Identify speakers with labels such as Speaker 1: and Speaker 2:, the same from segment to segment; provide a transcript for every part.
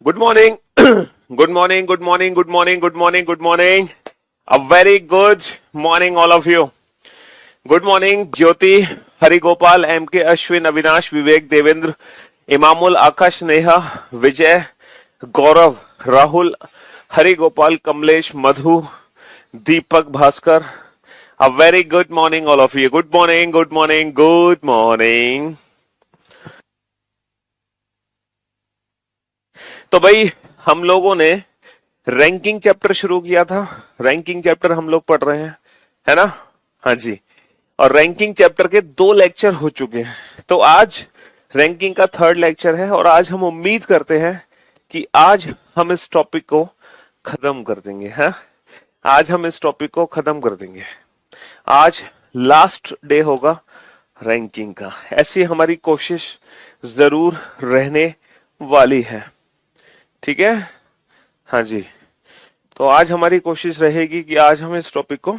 Speaker 1: Good morning. Good morning. Good morning. Good morning. Good morning. Good morning. A very good morning, all of you. Good morning, Jyoti, Hari Gopal, M.K. Ashwin, Avinash, Vivek, Devendra, Imamul, Akash, Neha, Vijay, Gaurav, Rahul, Hari Gopal, Kamlesh, Madhu, Deepak, Bhaskar. A very good morning, all of you. Good morning. Good morning. Good morning. तो भाई हम लोगों ने ranking chapter शुरू किया था। Ranking chapter हम लोग पढ़ रहे हैं, है ना? हाँ जी। और रैंकिंग चैप्टर के 2 लेक्चर हो चुके हैं, तो आज रैंकिंग का 3rd लेक्चर है। और आज हम उम्मीद करते हैं कि आज हम इस टॉपिक को खत्म कर देंगे। है, आज हम इस टॉपिक को खत्म कर देंगे। आज लास्ट डे होगा रैंकिंग का, ऐसी हमारी कोशिश जरूर रहने वाली है। ठीक है, हाँ जी। तो आज हमारी कोशिश रहेगी कि आज हम इस टॉपिक को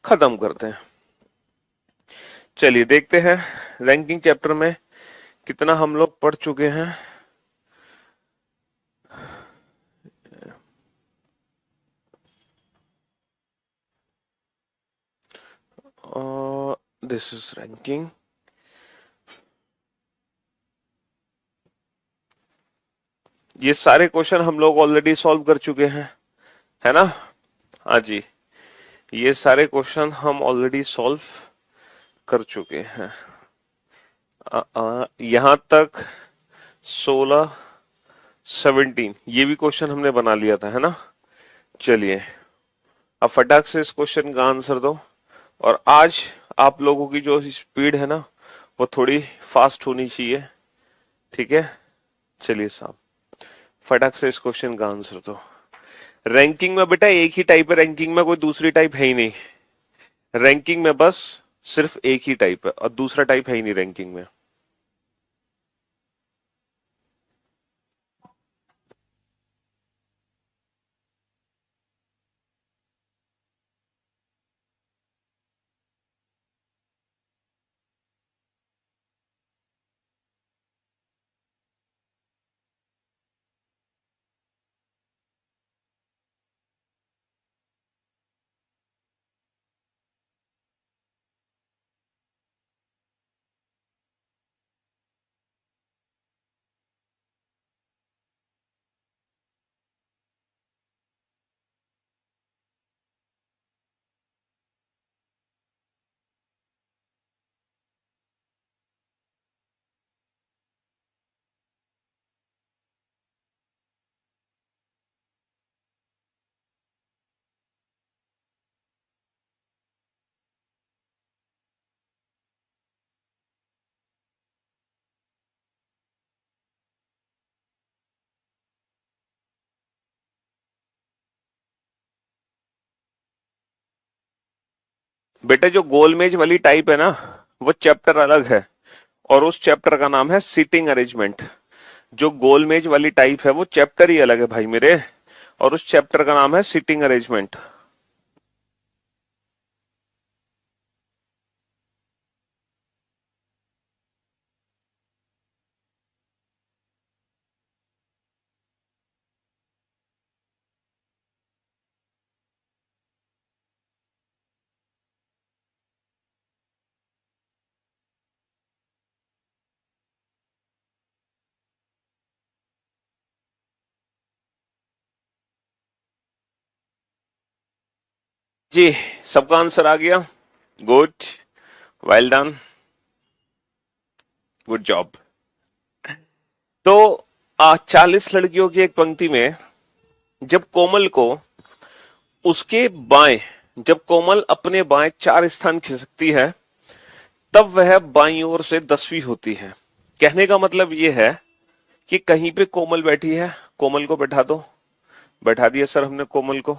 Speaker 1: खत्म करते हैं। चलिए देखते हैं रैंकिंग चैप्टर में कितना हम लोग पढ़ चुके हैं। This is ranking. ये सारे क्वेश्चन हम लोग ऑलरेडी सॉल्व कर चुके हैं, है ना? हाँ जी, ये सारे क्वेश्चन हम ऑलरेडी सॉल्व कर चुके हैं। यहां तक 16, 17 ये भी क्वेश्चन हमने बना लिया था, है ना? चलिए अब फटाक से इस क्वेश्चन का आंसर दो। और आज आप लोगों की जो स्पीड है ना, वो थोड़ी फास्ट होनी चाहिए। ठीक है, चलिए साहब फटाक से इस क्वेश्चन का आंसर दो। रैंकिंग में बेटा एक ही टाइप है, रैंकिंग में कोई दूसरी टाइप है ही नहीं। रैंकिंग में बस सिर्फ एक ही टाइप है और दूसरा टाइप है ही नहीं रैंकिंग में। बेटा जो गोलमेज वाली टाइप है ना, वो चैप्टर अलग है और उस चैप्टर का नाम है सीटिंग अरेंजमेंट। जो गोलमेज वाली टाइप है वो चैप्टर ही अलग है भाई मेरे, और उस चैप्टर का नाम है सीटिंग अरेंजमेंट। जी, सबका आंसर आ गया। Good, well done, good job. तो 40 लड़कियों की एक पंक्ति में जब कोमल को उसके बाएं, जब कोमल अपने बाएं 4 स्थान खिसकती है, तब वह बाईं ओर से 10वीं होती है। कहने का मतलब यह है कि कहीं पे कोमल बैठी है, कोमल को बैठा दो। बैठा दिया सर हमने कोमल को।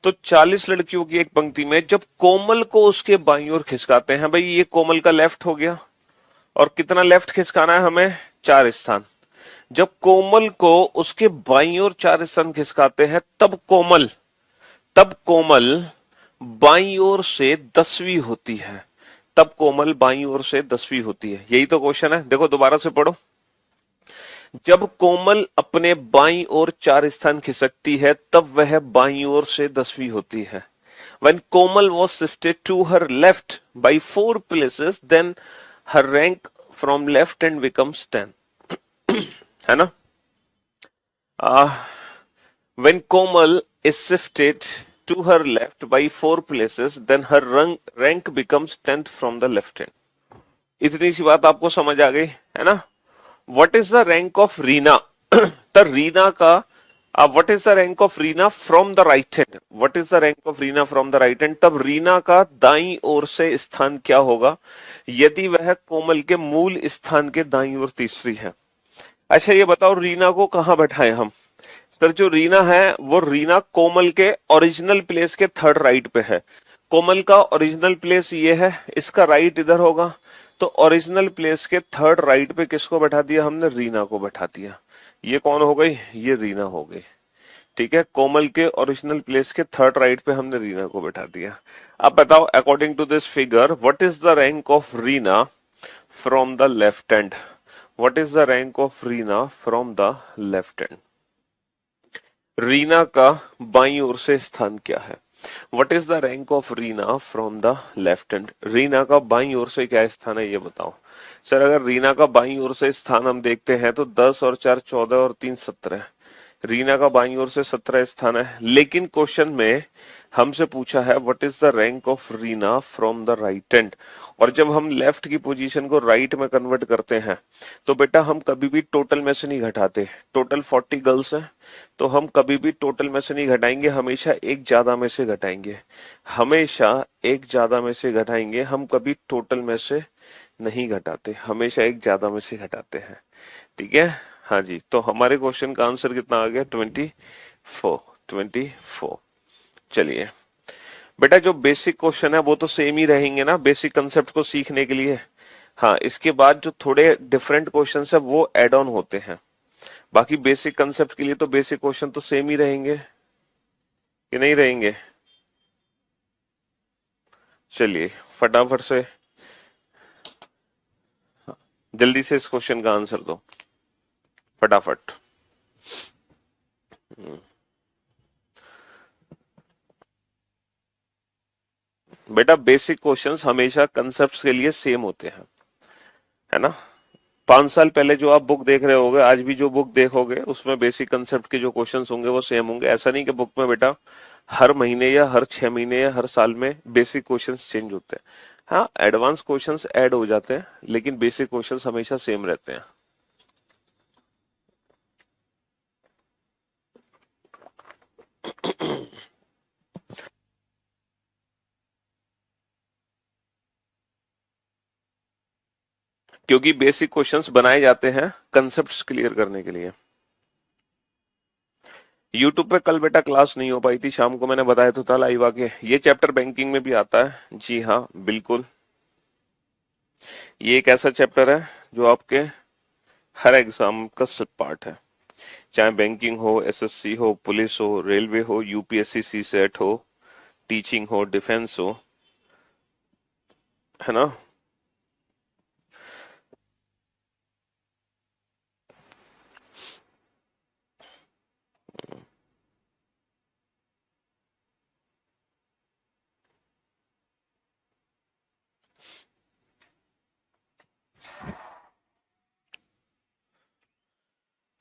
Speaker 1: तो 40 लड़कियों की एक पंक्ति में जब कोमल को उसके बाईं ओर खिसकाते हैं, भाई ये कोमल का लेफ्ट हो गया। और कितना लेफ्ट खिसकाना है हमें? 4 स्थान। जब कोमल को उसके बाईं ओर 4 स्थान खिसकाते हैं, तब कोमल बाईं ओर से 10वीं होती है। तब कोमल बाईं ओर से 10वीं होती है। यही तो क्वेश्चन है। देखो दोबारा से पढ़ो। जब कोमल अपने बाईं ओर 4 स्थान खिसकती है तब वह बाईं ओर से 10वीं होती है। When Komal was shifted to her left by 4 places, then her rank from left hand becomes 10. है ना? When Komal is shifted to her left by 4 places, then her rank becomes 10th from the left hand. इतनी सी बात आपको समझ आ गई है ना? What is the rank of Reena? तो रीना का what is the rank of Reena from the right hand? What is the rank of Reena from the right hand? तब रीना का दाईं ओर से स्थान क्या होगा यदि वह कोमल के मूल स्थान के दाईं ओर तीसरी है। अच्छा ये बताओ रीना को कहां बैठाएं हम? सर जो रीना है वो रीना कोमल के ओरिजिनल प्लेस के थर्ड राइट पे है। कोमल का ओरिजिनल प्लेस ये है, इसका राइट इधर होगा, तो ओरिजिनल प्लेस के थर्ड राइट पे किसको बैठा दिया हमने? रीना को बैठा दिया। ये कौन हो गई? ये रीना हो गई। ठीक है, कोमल के ओरिजिनल प्लेस के थर्ड राइट पे हमने रीना को बैठा दिया। अब बताओ according to this figure what is the rank of Reena from the left hand? What is the rank of Reena from the left hand? Reena का बाईं ओर से स्थान क्या है? What is the rank of Reena from the left hand? Reena का बाईं ओर से क्या स्थान है ये बताओ। सर अगर रीना का बाईं ओर से स्थान हम देखते हैं तो 10 और 4 14 और 3 17। रीना का बाईं ओर से 17 स्थान है, लेकिन क्वेश्चन में हमसे पूछा है what is the rank of Reena from the right hand. और जब हम लेफ्ट की पोजीशन को राइट में कन्वर्ट करते हैं तो बेटा हम कभी भी टोटल में से नहीं घटाते। टोटल 40 गर्ल्स हैं तो हम कभी भी टोटल में से नहीं घटाएंगे, हमेशा एक ज्यादा में से घटाएंगे। हमेशा एक ज्यादा में से घटाएंगे, हम कभी टोटल में से नहीं घटाते, हमेशा एक ज्यादा में से घटाते हैं। ठीक है, हाँ जी। तो हमारे क्वेश्चन का आंसर कितना आ गया? 24। चलिए बेटा जो बेसिक क्वेश्चन है वो तो सेम ही रहेंगे ना बेसिक कंसेप्ट को सीखने के लिए। हाँ, इसके बाद जो थोड़े डिफरेंट क्वेश्चन है वो एड ऑन होते हैं। बाकी बेसिक कंसेप्ट के लिए तो बेसिक क्वेश्चन तो सेम ही रहेंगे कि नहीं रहेंगे? चलिए फटाफट से जल्दी से इस क्वेश्चन का आंसर दो फटाफट। बेटा बेसिक क्वेश्चंस हमेशा कंसेप्ट्स के लिए सेम होते हैं, है ना? 5 साल पहले जो आप बुक देख रहे होगे, आज भी जो बुक देखोगे उसमें बेसिक कंसेप्ट के जो क्वेश्चंस होंगे वो सेम होंगे। ऐसा नहीं कि बुक में बेटा हर महीने या हर 6 महीने या हर साल में बेसिक क्वेश्चंस चेंज होते हैं। हाँ, एडवांस क्वेश्चंस ऐड हो जाते हैं लेकिन बेसिक क्वेश्चंस हमेशा सेम रहते हैं। क्योंकि बेसिक क्वेश्चंस बनाए जाते हैं कंसेप्ट्स क्लियर करने के लिए। यूट्यूब पे कल बेटा क्लास नहीं हो पाई थी, शाम को मैंने बताया तो था लाइव आके। ये चैप्टर बैंकिंग में भी आता है। जी हाँ बिल्कुल, ये एक ऐसा चैप्टर है जो आपके हर एग्जाम का सब पार्ट है, चाहे बैंकिंग हो, एसएससी हो, पुलिस हो, रेलवे हो, यूपीएससी सी सेट हो, टीचिंग हो, डिफेंस हो, है ना?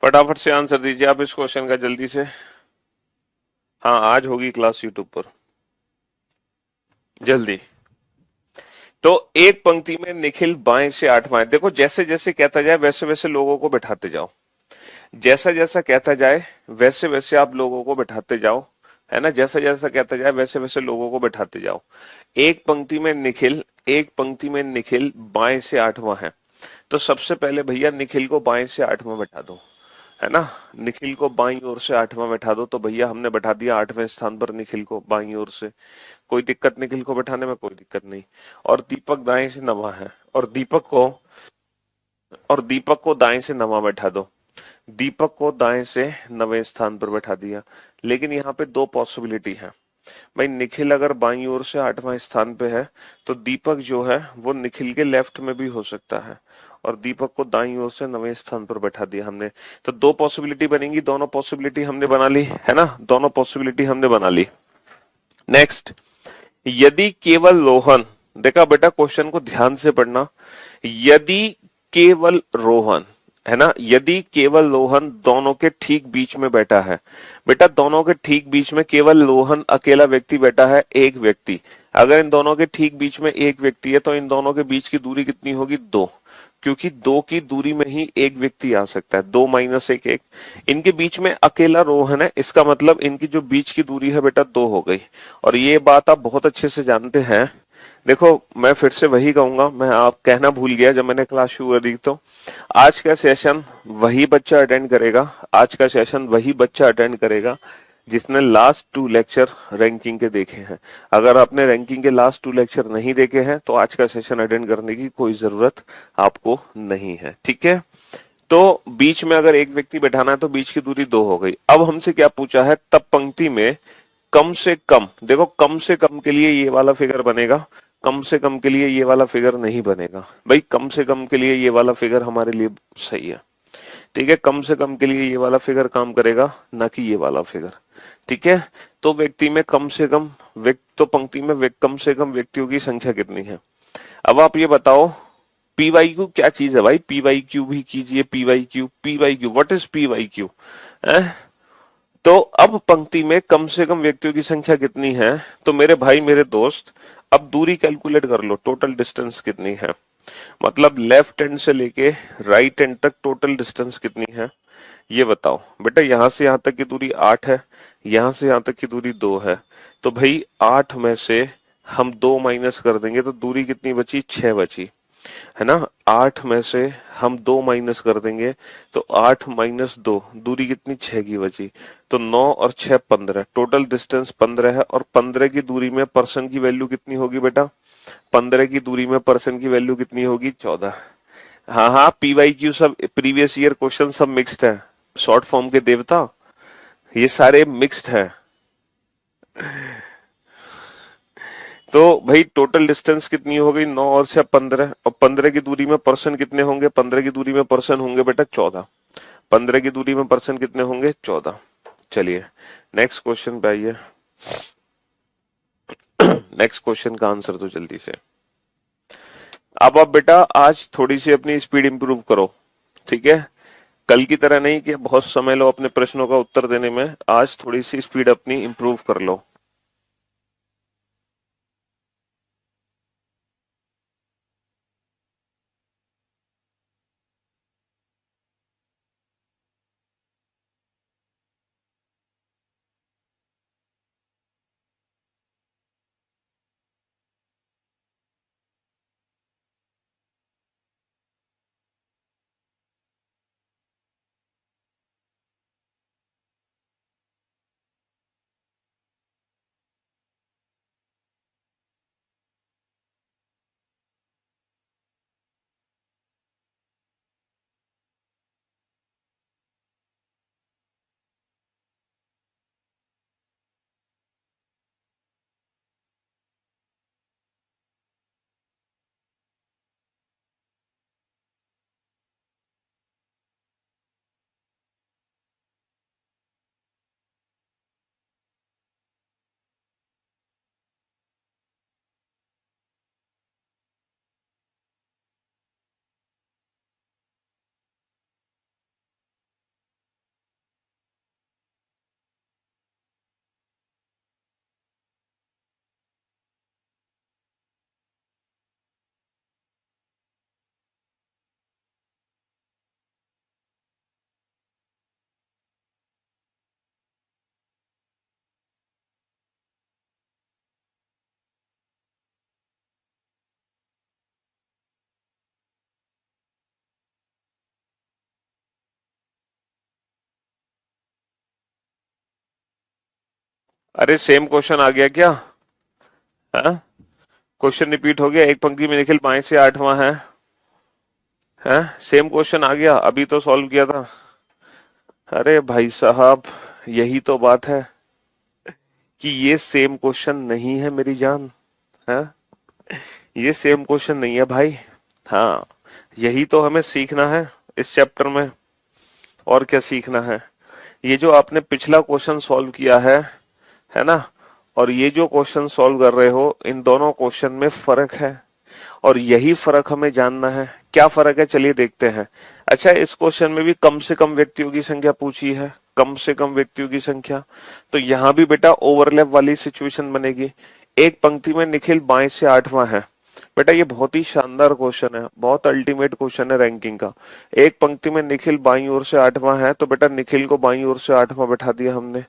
Speaker 1: फटाफट से आंसर दीजिए आप इस क्वेश्चन का जल्दी से। हाँ, आज होगी क्लास यूट्यूब पर, जल्दी। तो एक पंक्ति में निखिल बाएं से 8वां। देखो जैसे जैसे कहता जाए वैसे वैसे लोगों को बैठाते जाओ, जैसा जैसा कहता जाए वैसे वैसे आप लोगों को बैठाते जाओ, है ना? जैसा जैसा कहता जाए वैसे वैसे लोगों को बैठाते जाओ। एक पंक्ति में निखिल, एक पंक्ति में निखिल बाएं से 8वां है, तो सबसे पहले भैया निखिल को बाएं से 8वां बैठा दो, है ना? निखिल को बाईं ओर से 8वां बैठा दो, तो भैया हमने बैठा दिया 8वें स्थान पर निखिल को बाईं ओर से। कोई दिक्कत निखिल को बैठाने में, कोई दिक्कत नहीं। और दीपक दाएं से 9वां है, और दीपक को दाएं से 9वां बैठा दो। दीपक को दाएं से 9वें स्थान पर बैठा दिया। लेकिन यहाँ पे दो पॉसिबिलिटी है भाई। निखिल अगर बाईं ओर से 8वां स्थान पे है तो दीपक जो है वो निखिल के लेफ्ट में भी हो सकता है, और दीपक को दाईं ओर से 9वें स्थान पर बैठा दिया हमने। तो दो पॉसिबिलिटी बनेंगी, दोनों पॉसिबिलिटी हमने बना ली है ना, दोनों पॉसिबिलिटी हमने बना ली। नेक्स्ट, यदि केवल रोहन, देखा बेटा क्वेश्चन को ध्यान से पढ़ना, यदि केवल रोहन है ना, यदि केवल रोहन दोनों के ठीक बीच में बैठा है, बेटा दोनों के ठीक बीच में केवल रोहन अकेला व्यक्ति बैठा है, एक व्यक्ति, अगर इन दोनों के ठीक बीच में एक व्यक्ति है तो इन दोनों के बीच की दूरी कितनी होगी, 2, क्योंकि 2 की दूरी में ही एक व्यक्ति आ सकता है, 2 माइनस 1 1, इनके बीच में अकेला रोहन है, इसका मतलब इनकी जो बीच की दूरी है बेटा 2 हो गई। और ये बात आप बहुत अच्छे से जानते हैं, देखो मैं फिर से वही कहूंगा, मैं आप कहना भूल गया जब मैंने क्लास शुरू करी, तो आज का सेशन वही बच्चा अटेंड करेगा, आज का सेशन वही बच्चा अटेंड करेगा जिसने लास्ट 2 लेक्चर रैंकिंग के देखे हैं। अगर आपने रैंकिंग के लास्ट 2 लेक्चर नहीं देखे हैं तो आज का सेशन अटेंड करने की कोई जरूरत आपको नहीं है, ठीक है। तो बीच में अगर एक व्यक्ति बैठाना है तो बीच की दूरी 2 हो गई। अब हमसे क्या पूछा है, तब पंक्ति में कम से कम, देखो कम से कम के लिए ये वाला फिगर बनेगा, कम से कम के लिए ये वाला फिगर नहीं बनेगा भाई, कम से कम के लिए ये वाला फिगर हमारे लिए सही है, ठीक है। कम से कम के लिए ये वाला फिगर काम करेगा, ना कि ये वाला फिगर, ठीक है। तो व्यक्ति में कम से कम तो पंक्ति में कम से कम व्यक्तियों की संख्या कितनी है। अब आप ये बताओ पी वाई क्यू क्या चीज है भाई, पी वाई क्यू भी कीजिए, P Y Q what is P Y Q. तो अब पंक्ति में कम से कम व्यक्तियों की संख्या कितनी है, तो मेरे भाई मेरे दोस्त अब दूरी कैलकुलेट कर लो, टोटल डिस्टेंस कितनी है, मतलब लेफ्ट हैंड से लेके राइट हैंड तक टोटल डिस्टेंस कितनी है ये बताओ। बेटा यहां से यहां तक की दूरी 8 है, यहां से यहां तक की दूरी 2 है, तो भाई 8 में से हम 2 माइनस कर देंगे तो दूरी कितनी बची, 6 बची, है ना। 8 में से हम 2 माइनस कर देंगे तो 8 माइनस 2 दूरी कितनी, 6 की बची, तो 9 और 6 15, टोटल डिस्टेंस 15 है। और 15 की दूरी में पर्सन की वैल्यू कितनी होगी बेटा, 15 की दूरी में पर्सन की वैल्यू कितनी होगी, 14। हाँ हाँ, पीवाईक्यू सब प्रीवियस ईयर क्वेश्चन सब मिक्स्ड है, शॉर्ट फॉर्म के देवता ये सारे मिक्स्ड है। तो भाई टोटल डिस्टेंस कितनी हो गई, 9 और 6 15, और 15 की दूरी में पर्सन कितने होंगे, 15 की दूरी में पर्सन होंगे बेटा 14, 15 की दूरी में पर्सन कितने होंगे, 14। चलिए नेक्स्ट क्वेश्चन पे आइए। नेक्स्ट क्वेश्चन का आंसर तो जल्दी से, अब आप बेटा आज थोड़ी सी अपनी स्पीड इंप्रूव करो, ठीक है। कल की तरह नहीं कि बहुत समय लो अपने प्रश्नों का उत्तर देने में, आज थोड़ी सी स्पीड अपनी इंप्रूव कर लो। अरे सेम क्वेश्चन आ गया क्या, हाँ क्वेश्चन रिपीट हो गया, एक पंक्ति में निखिल 5 से 8वां है सेम क्वेश्चन आ गया, अभी तो सॉल्व किया था। अरे भाई साहब यही तो बात है कि ये सेम क्वेश्चन नहीं है मेरी जान, है ये सेम क्वेश्चन नहीं है भाई। हाँ यही तो हमें सीखना है इस चैप्टर में, और क्या सीखना है। ये जो आपने पिछला क्वेश्चन सॉल्व किया है ना, और ये जो क्वेश्चन सॉल्व कर रहे हो, इन दोनों क्वेश्चन में फर्क है, और यही फर्क हमें जानना है। क्या फर्क है चलिए देखते हैं। अच्छा, इस क्वेश्चन में भी कम से कम व्यक्तियों की संख्या पूछी है, कम से कम व्यक्तियों की संख्या, तो यहां भी बेटा ओवरलैप वाली सिचुएशन बनेगी। एक पंक्ति में निखिल बाएं से 8वां है। बेटा ये बहुत ही शानदार क्वेश्चन है, बहुत अल्टीमेट क्वेश्चन है रैंकिंग का। एक पंक्ति में निखिल बाईं ओर से 8वां है, तो बेटा निखिल को बाईं ओर से 8वां बैठा दिया हमने,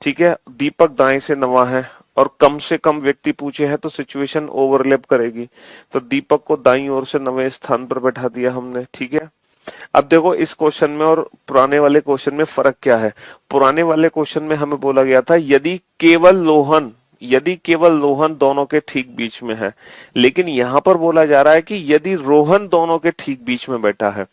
Speaker 1: ठीक है। दीपक दाएं से 9वां है, और कम से कम व्यक्ति पूछे हैं तो सिचुएशन ओवरलैप करेगी, तो दीपक को दाईं ओर से 9वें स्थान पर बैठा दिया हमने, ठीक है। अब देखो इस क्वेश्चन में और पुराने वाले क्वेश्चन में फर्क क्या है। पुराने वाले क्वेश्चन में हमें बोला गया था यदि केवल लोहन दोनों के ठीक बीच में है, लेकिन यहां पर बोला जा रहा है कि यदि रोहन दोनों के ठीक बीच में बैठा है।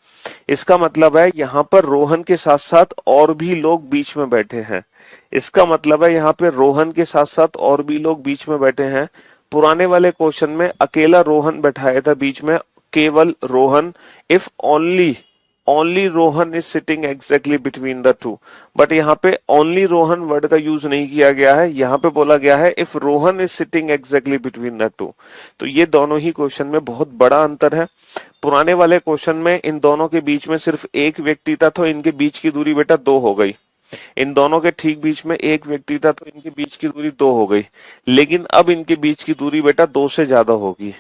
Speaker 1: इसका मतलब है यहां पर रोहन के साथ साथ और भी लोग बीच में बैठे हैं। इसका मतलब है यहाँ पे रोहन के साथ साथ और भी लोग बीच में बैठे हैं। पुराने वाले क्वेश्चन में अकेला रोहन बैठाया था बीच में, केवल Rohan, if only Rohan is sitting exactly between the two. But यहाँ पे ओनली रोहन वर्ड का यूज नहीं किया गया है, यहाँ पे बोला गया है if Rohan is sitting exactly between the two. तो ये दोनों ही क्वेश्चन में बहुत बड़ा अंतर है। पुराने वाले क्वेश्चन में इन दोनों के बीच में सिर्फ एक व्यक्ति था, तो इनके बीच की दूरी बेटा 2 हो गई। इन दोनों के ठीक बीच में एक व्यक्ति था, तो इनके बीच की दूरी 2 हो गई। लेकिन अब इनके बीच की दूरी बेटा 2 से ज्यादा होगी,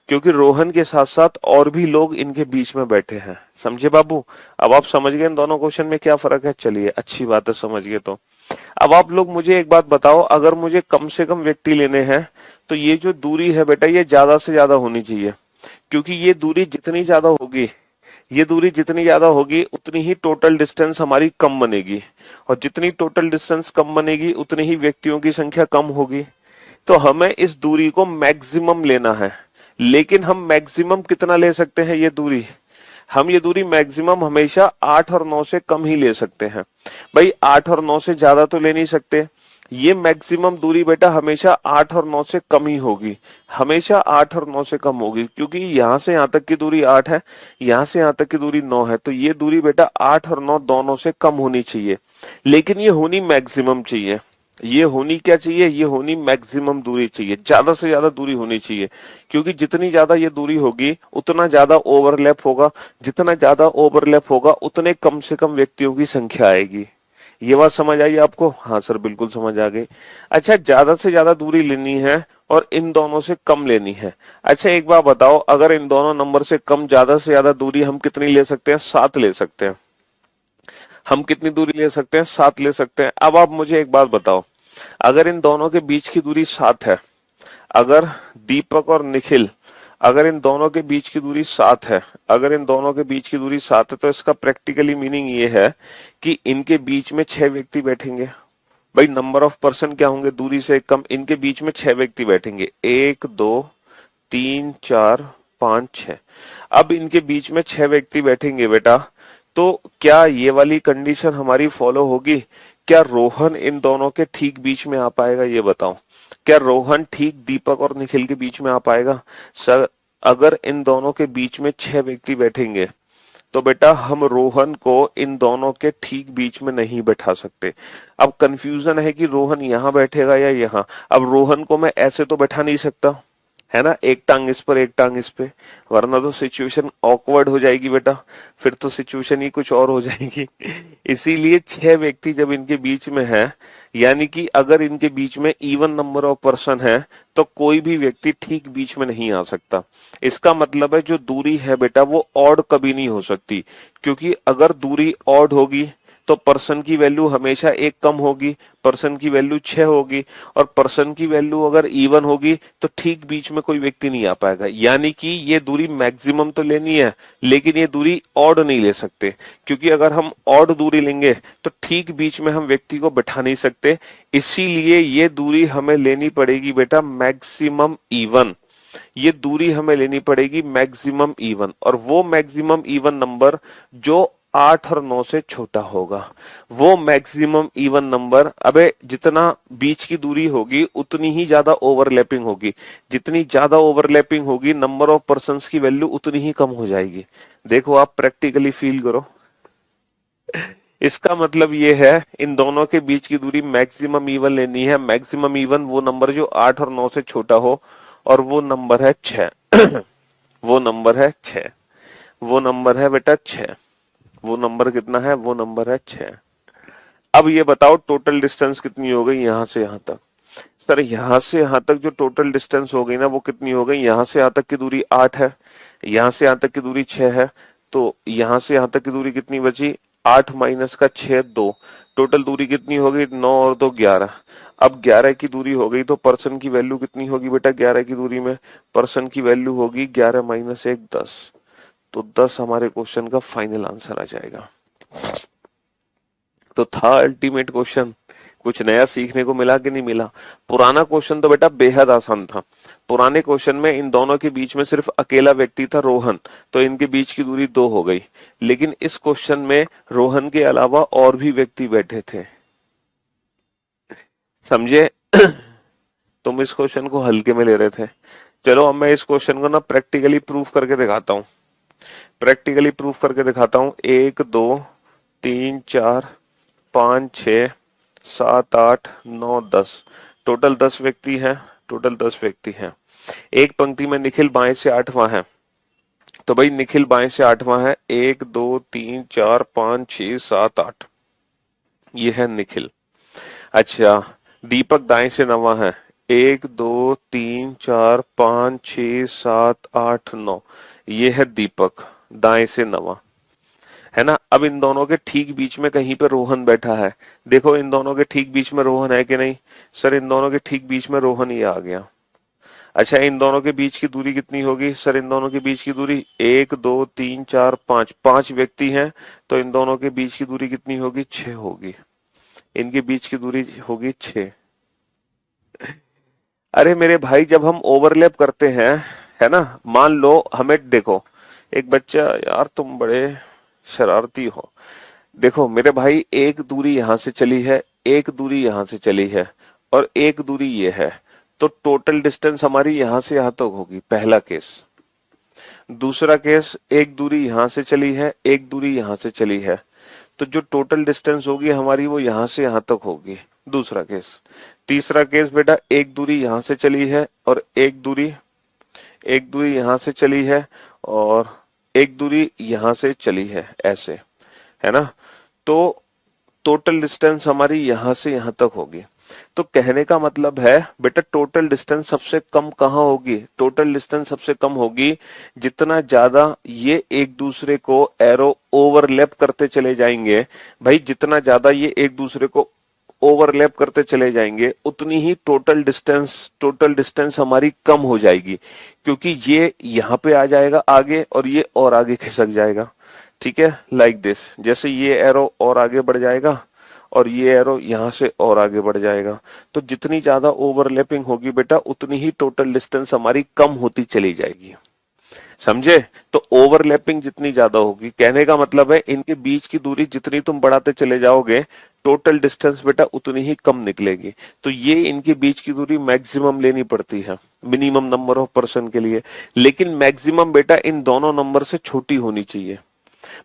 Speaker 1: क्योंकि रोहन के साथ साथ और भी लोग इनके बीच में बैठे हैं। समझे बाबू? अब आप समझ गए इन दोनों क्वेश्चन में क्या फर्क है। चलिए अच्छी बात है, समझ गए। तो अब आप लोग मुझे एक बात बताओ, अगर मुझे कम से कम व्यक्ति लेने हैं तो ये जो दूरी है बेटा ये ज्यादा से ज्यादा होनी चाहिए, क्योंकि ये दूरी जितनी ज्यादा होगी उतनी ही टोटल डिस्टेंस हमारी कम बनेगी, और जितनी टोटल डिस्टेंस कम बनेगी उतनी ही व्यक्तियों की संख्या कम होगी। तो हमें इस दूरी को मैक्सिमम लेना है, लेकिन हम मैक्सिमम कितना ले सकते हैं हम ये दूरी मैक्सिमम हमेशा 8 और 9 से कम ही ले सकते हैं। भाई 8 और 9 से ज्यादा तो ले नहीं सकते। ये मैक्सिमम दूरी बेटा हमेशा 8 और 9 से कम ही होगी, हमेशा 8 और 9 से कम होगी, क्योंकि यहां से यहां तक की दूरी 8 है, यहां से यहां तक की दूरी 9 है, तो ये दूरी बेटा 8 और 9 दोनों से कम होनी चाहिए। लेकिन ये होनी मैक्सिमम चाहिए। ये होनी क्या चाहिए? ये होनी मैक्सिमम दूरी चाहिए, ज्यादा से ज्यादा दूरी होनी चाहिए, क्योंकि जितनी ज्यादा ये दूरी होगी उतना ज्यादा ओवरलैप होगा, जितना ज्यादा ओवरलैप होगा उतने कम से कम व्यक्तियों की संख्या आएगी। ये बात समझ आई आपको? हाँ सर बिल्कुल समझ आ गई। अच्छा, ज्यादा से ज्यादा दूरी लेनी है और इन दोनों से कम लेनी है। अच्छा एक बात बताओ, अगर इन दोनों नंबर से कम ज्यादा से ज्यादा दूरी हम कितनी ले सकते हैं? 7 ले सकते हैं। हम कितनी दूरी ले सकते हैं? 7 ले सकते हैं। अब आप मुझे एक बात बताओ, अगर इन दोनों के बीच की दूरी 7 है, अगर दीपक और निखिल, अगर इन दोनों के बीच की दूरी 7 है, अगर इन दोनों के बीच की दूरी 7 है, तो इसका प्रैक्टिकली मीनिंग ये है कि इनके बीच में 6 व्यक्ति बैठेंगे। भाई नंबर ऑफ पर्सन क्या होंगे? दूरी से कम, इनके बीच में 6 व्यक्ति बैठेंगे। 1 2 3 4 5 6। अब इनके बीच में 6 व्यक्ति बैठेंगे बेटा, तो क्या ये वाली कंडीशन हमारी फॉलो होगी? क्या रोहन इन दोनों के ठीक बीच में आ पाएगा? ये बताओ, क्या रोहन ठीक दीपक और निखिल के बीच में आ पाएगा? सर अगर इन दोनों के बीच में 6 व्यक्ति बैठेंगे तो बेटा हम रोहन को इन दोनों के ठीक बीच में नहीं बैठा सकते। अब कंफ्यूजन है कि रोहन यहां बैठेगा या यहां। अब रोहन को मैं ऐसे तो बैठा नहीं सकता, है ना, एक टांग इस पर एक टांग इस पे, वरना तो सिचुएशन ऑकवर्ड हो जाएगी बेटा, फिर तो सिचुएशन ही कुछ और हो जाएगी। इसीलिए 6 व्यक्ति जब इनके बीच में है, यानी कि अगर इनके बीच में इवन नंबर ऑफ पर्सन है, तो कोई भी व्यक्ति ठीक बीच में नहीं आ सकता। इसका मतलब है जो दूरी है बेटा वो ऑड कभी नहीं हो सकती, क्योंकि अगर दूरी ऑड होगी तो पर्सन की वैल्यू हमेशा एक कम होगी, पर्सन की वैल्यू 6 होगी, और पर्सन की वैल्यू अगर इवन होगी तो ठीक बीच में कोई व्यक्ति नहीं आ पाएगा। यानी कि ये दूरी मैक्सिमम तो लेनी है, लेकिन ये दूरी ऑड नहीं ले सकते, क्योंकि अगर हम ऑड दूरी लेंगे तो ठीक बीच में हम व्यक्ति को बैठा नहीं सकते। इसीलिए ये दूरी हमें लेनी पड़ेगी बेटा मैक्सिमम इवन। ये दूरी हमें लेनी पड़ेगी मैक्सिमम इवन, और वो मैक्सिमम इवन नंबर जो 8 और 9 से छोटा होगा वो मैक्सिमम इवन नंबर। अबे जितना बीच की दूरी होगी उतनी ही ज्यादा ओवरलैपिंग होगी, जितनी ज्यादा ओवरलैपिंग होगी नंबर ऑफ पर्संस की वैल्यू उतनी ही कम हो जाएगी। देखो आप प्रैक्टिकली फील करो। इसका मतलब ये है इन दोनों के बीच की दूरी मैक्सिमम इवन लेनी है। मैक्सिमम इवन वो नंबर जो 8 और 9 से छोटा हो, और वो नंबर है 6। वो नंबर है 6। वो नंबर है बेटा 6। वो नंबर कितना है? वो नंबर है 6। अब ये बताओ टोटल डिस्टेंस कितनी हो गई यहां से यहां तक? सर यहां से यहां तक जो टोटल डिस्टेंस हो गई ना वो कितनी हो गई? यहां से यहां तक की दूरी 8 है, यहां से यहां तक की दूरी 6 है, तो यहां से यहां तक की दूरी कितनी बची? 8 माइनस का 6 2। टोटल दूरी कितनी हो गई? 9 और 2 11। अब 11 की दूरी हो गई तो पर्सन की वैल्यू कितनी होगी बेटा? 11 की दूरी में पर्सन की वैल्यू होगी 11 माइनस 1 10। तो 10 हमारे क्वेश्चन का फाइनल आंसर आ जाएगा। तो था अल्टीमेट क्वेश्चन। कुछ नया सीखने को मिला कि नहीं मिला? पुराना क्वेश्चन तो बेटा बेहद आसान था। पुराने क्वेश्चन में इन दोनों के बीच में सिर्फ अकेला व्यक्ति था, रोहन, तो इनके बीच की दूरी 2 हो गई। लेकिन इस क्वेश्चन में रोहन के अलावा और भी व्यक्ति बैठे थे। समझे? तुम इस क्वेश्चन को हल्के में ले रहे थे। चलो अब मैं इस क्वेश्चन को ना प्रैक्टिकली प्रूफ करके दिखाता हूं। प्रैक्टिकली प्रूफ करके दिखाता हूं। 1 2 3 4 5 6 7 8 9 10, टोटल 10 व्यक्ति हैं। टोटल 10 व्यक्ति हैं। एक पंक्ति में निखिल बाएं से 8वां है, तो भाई निखिल बाएं से 8वां है। 1 2 3 4 5 6 7 8, ये है निखिल। अच्छा, दीपक दाएं से 9वां है। 1 2 3 4 5 6 7 8 9, ये है दीपक दाएं से 9वां, है ना। अब इन दोनों के ठीक बीच में कहीं पे रोहन बैठा है। देखो इन दोनों के ठीक बीच में रोहन है कि नहीं? सर इन दोनों के ठीक बीच में रोहन ही आ गया। अच्छा, इन दोनों के बीच की दूरी कितनी होगी? सर इन दोनों के बीच की दूरी 1 2 3 4 5, 5 व्यक्ति हैं, तो इन दोनों के बीच की दूरी कितनी होगी? 6 होगी। इनके बीच की दूरी होगी 6। अरे मेरे भाई जब हम ओवरलैप करते हैं, है ना, मान लो हमें, देखो एक बच्चा, यार तुम बड़े शरारती हो। देखो मेरे भाई एक दूरी यहां से चली है, एक दूरी यहां से चली है, और एक दूरी ये है, तो टोटल डिस्टेंस हमारी यहां से यहां तक होगी। पहला केस। दूसरा केस, एक दूरी यहां से चली है, एक दूरी यहां से चली है, तो जो टोटल डिस्टेंस होगी हमारी वो यहां से यहां तक होगी। दूसरा केस। तीसरा केस बेटा, एक दूरी यहां से चली है और एक दूरी यहां से चली है और एक दूरी यहां से चली है, ऐसे, है ना। तो टोटल डिस्टेंस हमारी यहां से यहां तक होगी। तो कहने का मतलब है बेटा टोटल डिस्टेंस सबसे कम कहां होगी? टोटल डिस्टेंस सबसे कम होगी जितना ज्यादा ये एक दूसरे को एरो ओवरलैप करते चले जाएंगे। भाई जितना ज्यादा ये एक दूसरे को ओवरलैप करते चले जाएंगे उतनी ही टोटल डिस्टेंस हमारी कम हो जाएगी, क्योंकि ये यहां पे आ जाएगा आगे और ये और आगे खिसक जाएगा। ठीक है, लाइक दिस। जैसे ये एरो और आगे बढ़ जाएगा और ये एरो यहां से और आगे बढ़ जाएगा, तो जितनी ज्यादा ओवरलैपिंग होगी बेटा उतनी ही टोटल डिस्टेंस हमारी कम होती चली जाएगी। समझे? तो ओवरलैपिंग जितनी ज्यादा होगी, कहने का मतलब है इनके बीच की दूरी जितनी तुम बढ़ाते चले जाओगे टोटल डिस्टेंस बेटा उतनी ही कम निकलेगी। तो ये इनके बीच की दूरी मैक्सिमम लेनी पड़ती है मिनिमम नंबर ऑफ पर्सन के लिए, लेकिन मैक्सिमम बेटा इन दोनों नंबर से छोटी होनी चाहिए।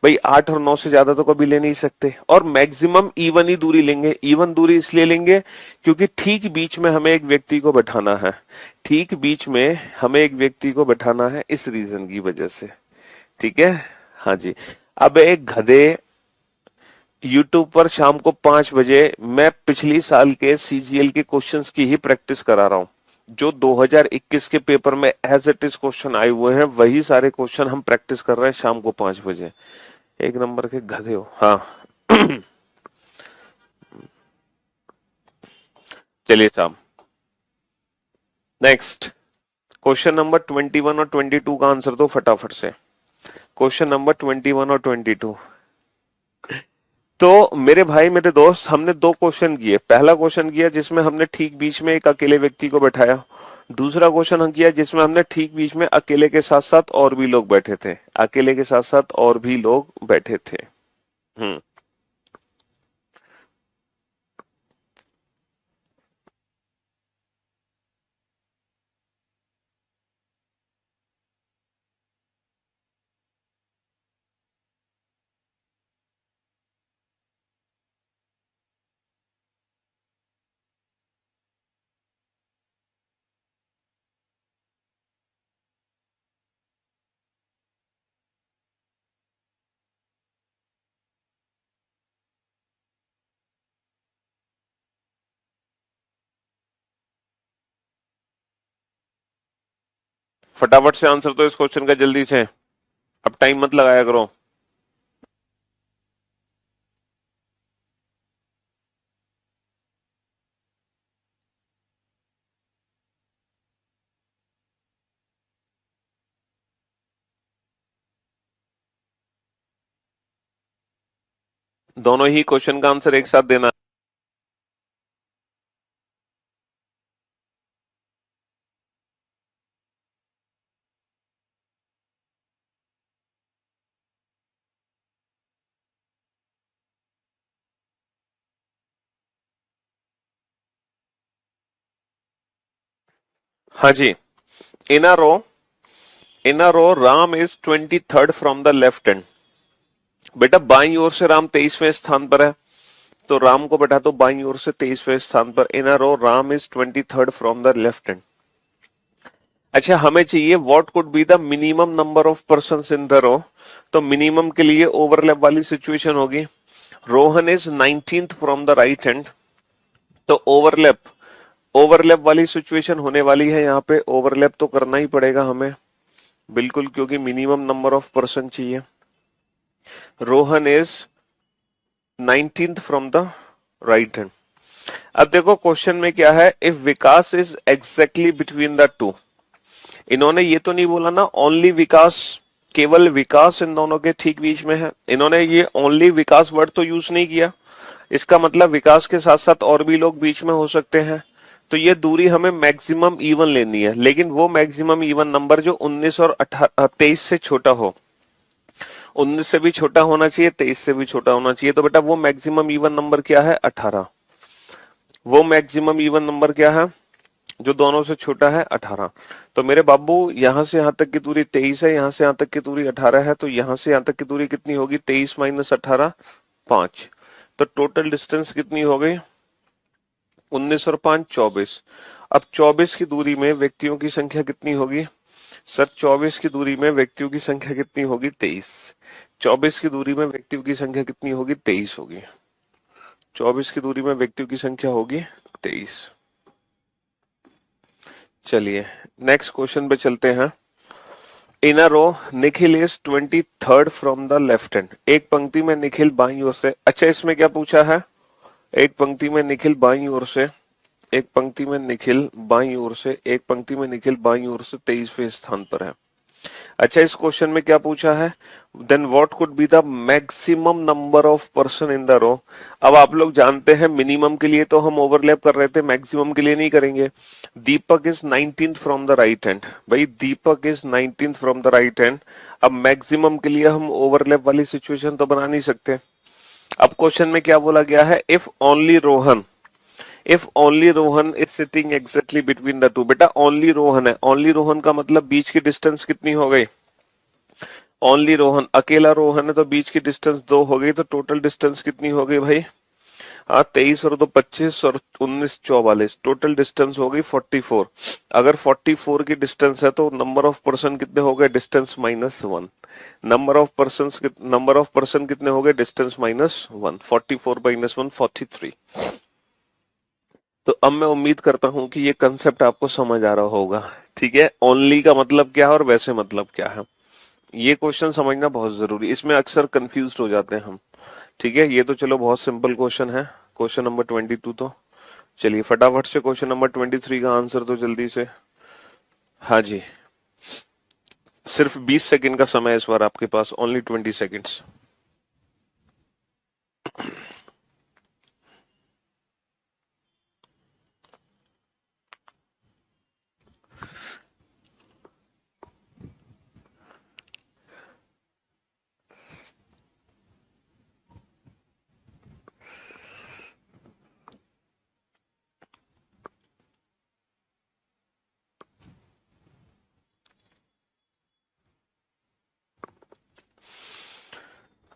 Speaker 1: भाई 8 और 9 से ज्यादा तो कभी ले नहीं सकते, और मैक्सिमम इवन ही दूरी लेंगे। इवन दूरी इसलिए लेंगे क्योंकि ठीक बीच में हमें एक व्यक्ति को बैठाना है। ठीक बीच में हमें एक व्यक्ति को बैठाना है, इस रीजन की वजह से। ठीक है, हाँ जी। अब एक गधे यूट्यूब पर शाम को 5 बजे मैं पिछली साल के सीजीएल के क्वेश्चंस की ही प्रैक्टिस करा रहा हूं। जो 2021 के पेपर में एज इट इज क्वेश्चन आए हुए हैं वही सारे क्वेश्चन हम प्रैक्टिस कर रहे हैं शाम को 5 बजे। एक नंबर के गधे हो। हाँ चलिए साहब, नेक्स्ट क्वेश्चन नंबर 21 और 22 का आंसर दो फटाफट से। क्वेश्चन नंबर 21 और 22। तो मेरे भाई मेरे दोस्त, हमने दो क्वेश्चन किए। पहला क्वेश्चन किया जिसमें हमने ठीक बीच में एक अकेले व्यक्ति को बैठाया। दूसरा क्वेश्चन हम किया जिसमें हमने ठीक बीच में अकेले के साथ साथ और भी लोग बैठे थे। अकेले के साथ साथ और भी लोग बैठे थे। हम्म। फटाफट से आंसर दो इस क्वेश्चन का जल्दी से। अब टाइम मत लगाया करो। दोनों ही क्वेश्चन का आंसर एक साथ देना। हाँ जी। In a row, in a row Ram is 23rd from the left hand. बेटा बाईं ओर से राम 23वें स्थान पर है, तो राम को बैठा दो बाईं ओर से 23वें स्थान पर। In a row Ram is 23rd from the left hand. अच्छा, हमें चाहिए what could be the minimum number of persons in the row. तो मिनिमम के लिए ओवरलैप वाली सिचुएशन होगी। Rohan is 19th from the right hand, तो ओवरलैप, ओवरलैप वाली सिचुएशन होने वाली है। यहाँ पे ओवरलैप तो करना ही पड़ेगा हमें, बिल्कुल, क्योंकि मिनिमम नंबर ऑफ पर्सन चाहिए। Rohan is 19th from the right hand. अब देखो क्वेश्चन में क्या है, if Vikas is exactly between the two. इन्होंने ये तो नहीं बोला ना ओनली विकास, केवल विकास इन दोनों के ठीक बीच में है। इन्होंने ये ओनली विकास वर्ड तो यूज नहीं किया। इसका मतलब विकास के साथ साथ और भी लोग बीच में हो सकते हैं। तो ये दूरी हमें मैक्सिमम इवन लेनी है, लेकिन वो मैक्सिमम इवन नंबर जो 19 और 23 से छोटा हो। 19 से भी छोटा होना चाहिए, 23 से भी छोटा होना चाहिए। तो बेटा वो मैक्सिमम इवन नंबर क्या है, 18। वो मैक्सिमम इवन नंबर क्या है जो दोनों से छोटा है, 18। तो मेरे बाबू यहां से यहां तक की दूरी 23 है, यहां से यहां तक की दूरी 18 है, तो यहां से यहां तक की दूरी कितनी होगी, 23 माइनस 18, 5। तो टोटल डिस्टेंस कितनी हो गई, 19 और 5 24। अब 24 की दूरी में व्यक्तियों की संख्या कितनी होगी सर, 24 की दूरी में व्यक्तियों की संख्या कितनी होगी, 23। 24 की दूरी में व्यक्तियों की संख्या कितनी होगी, 23 होगी। 24 की दूरी में व्यक्तियों की संख्या होगी 23। चलिए नेक्स्ट क्वेश्चन पे चलते हैं। In a row Nikhil is 23rd from the left hand. एक पंक्ति में निखिल बाईं ओर से, अच्छा इसमें क्या पूछा है, एक पंक्ति में निखिल बाईं ओर से, एक पंक्ति में निखिल बाईं ओर से, एक पंक्ति में निखिल बाईं ओर से 23वें स्थान पर है। अच्छा इस क्वेश्चन में क्या पूछा है, then what could be the maximum number of person in the row. अब आप लोग जानते हैं मिनिमम के लिए तो हम ओवरलैप कर रहे थे, मैक्सिमम के लिए नहीं करेंगे। Deepak is 19th from the right hand, भाई Deepak is 19th from the right hand. अब मैक्सिमम के लिए हम ओवरलैप वाली सिचुएशन तो बना नहीं सकते। अब क्वेश्चन में क्या बोला गया है, if only Rohan, if only Rohan is sitting exactly between the two. बेटा ओनली रोहन है, ओनली रोहन का मतलब बीच की डिस्टेंस कितनी हो गई, ओनली रोहन, अकेला रोहन है तो बीच की डिस्टेंस 2 हो गई। तो टोटल डिस्टेंस कितनी हो गई भाई, हाँ 23 और 2 25 और 19 44, टोटल डिस्टेंस हो गई 44। अगर 44 की डिस्टेंस है तो नंबर ऑफ पर्सन कितने हो गए, डिस्टेंस -1। नंबर ऑफ पर्सन कितने हो गए, डिस्टेंस -1। 44 माइनस 1 43। तो अब मैं उम्मीद करता हूं कि ये कंसेप्ट आपको समझ आ रहा होगा। ठीक है, ओनली का मतलब क्या है और वैसे मतलब क्या है, ये क्वेश्चन समझना बहुत जरूरी, इसमें अक्सर कंफ्यूज हो जाते हैं हम। ठीक है, ये तो चलो बहुत सिंपल क्वेश्चन है, क्वेश्चन नंबर 22 तो। चलिए फटाफट से क्वेश्चन नंबर 23 का आंसर तो जल्दी से। हाँ जी, सिर्फ 20 सेकंड का समय है इस बार आपके पास, only 20 seconds.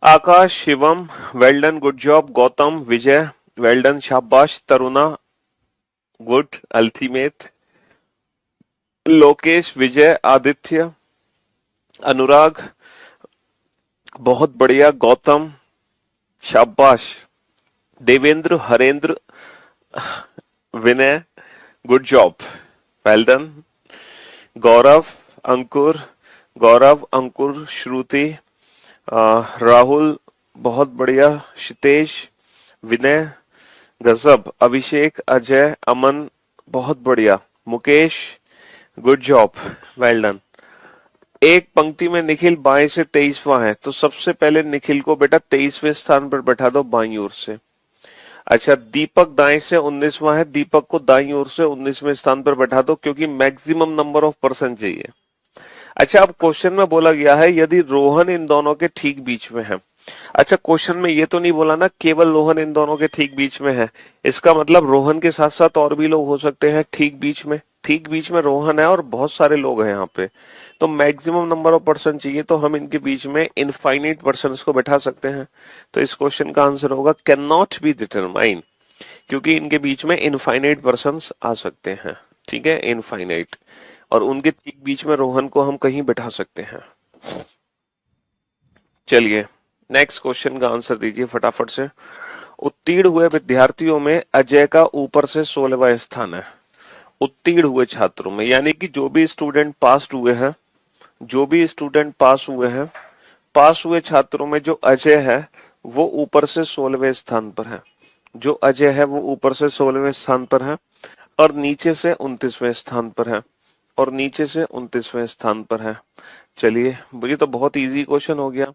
Speaker 1: Akash, Shivam, well done, good job. Gautam, Vijay, well done, शाबाश। Taruna, good, ultimate. लोकेश, विजय, आदित्य, अनुराग, बहुत बढ़िया। गौतम, शाबाश। Devendra, Harendra, Vinay, good job, well done. Gaurav, Ankur, Gaurav, Ankur, Shruti, Rahul, बहुत बढ़िया। क्षितेश, विनय, गजब। अभिषेक, अजय, अमन, बहुत बढ़िया। Mukesh, good job, well done. एक पंक्ति में निखिल बाएं से 23वां है, तो सबसे पहले निखिल को बेटा 23वें स्थान पर बैठा दो बाईं ओर से। अच्छा, दीपक दाएं से 19वां है, दीपक को दाईं ओर से 19वें स्थान पर बैठा दो, क्योंकि मैक्सिमम नंबर ऑफ पर्सन चाहिए। अच्छा, अब क्वेश्चन में बोला गया है यदि रोहन इन दोनों के ठीक बीच में है। अच्छा, क्वेश्चन में ये तो नहीं बोला ना केवल रोहन इन दोनों के ठीक बीच में है, इसका मतलब रोहन के साथ साथ और भी लोग हो सकते हैं ठीक बीच में। ठीक बीच में रोहन है और बहुत सारे लोग हैं यहाँ पे, तो मैक्सिमम नंबर ऑफ पर्सन चाहिए, तो हम इनके बीच में इनफाइनाइट पर्सन को बैठा सकते हैं। तो इस क्वेश्चन का आंसर होगा कैन नॉट बी डिटरमाइन, क्योंकि इनके बीच में इनफाइनाइट पर्सन आ सकते हैं। ठीक है, इनफाइनाइट, और उनके ठीक बीच में रोहन को हम कहीं बैठा सकते हैं। चलिए नेक्स्ट क्वेश्चन का आंसर दीजिए फटाफट से। उत्तीर्ण हुए विद्यार्थियों में अजय का ऊपर से 16वां स्थान है। उत्तीर्ण हुए छात्रों में यानी कि जो भी स्टूडेंट पास हुए हैं, जो भी स्टूडेंट पास हुए हैं, पास हुए छात्रों में जो अजय है वो ऊपर से 16वें स्थान पर है। जो अजय है वो ऊपर से 16वें स्थान पर है, और नीचे से 29वें स्थान पर है, और नीचे से 29वें स्थान पर है। चलिए, मुझे तो बहुत इजी क्वेश्चन हो गया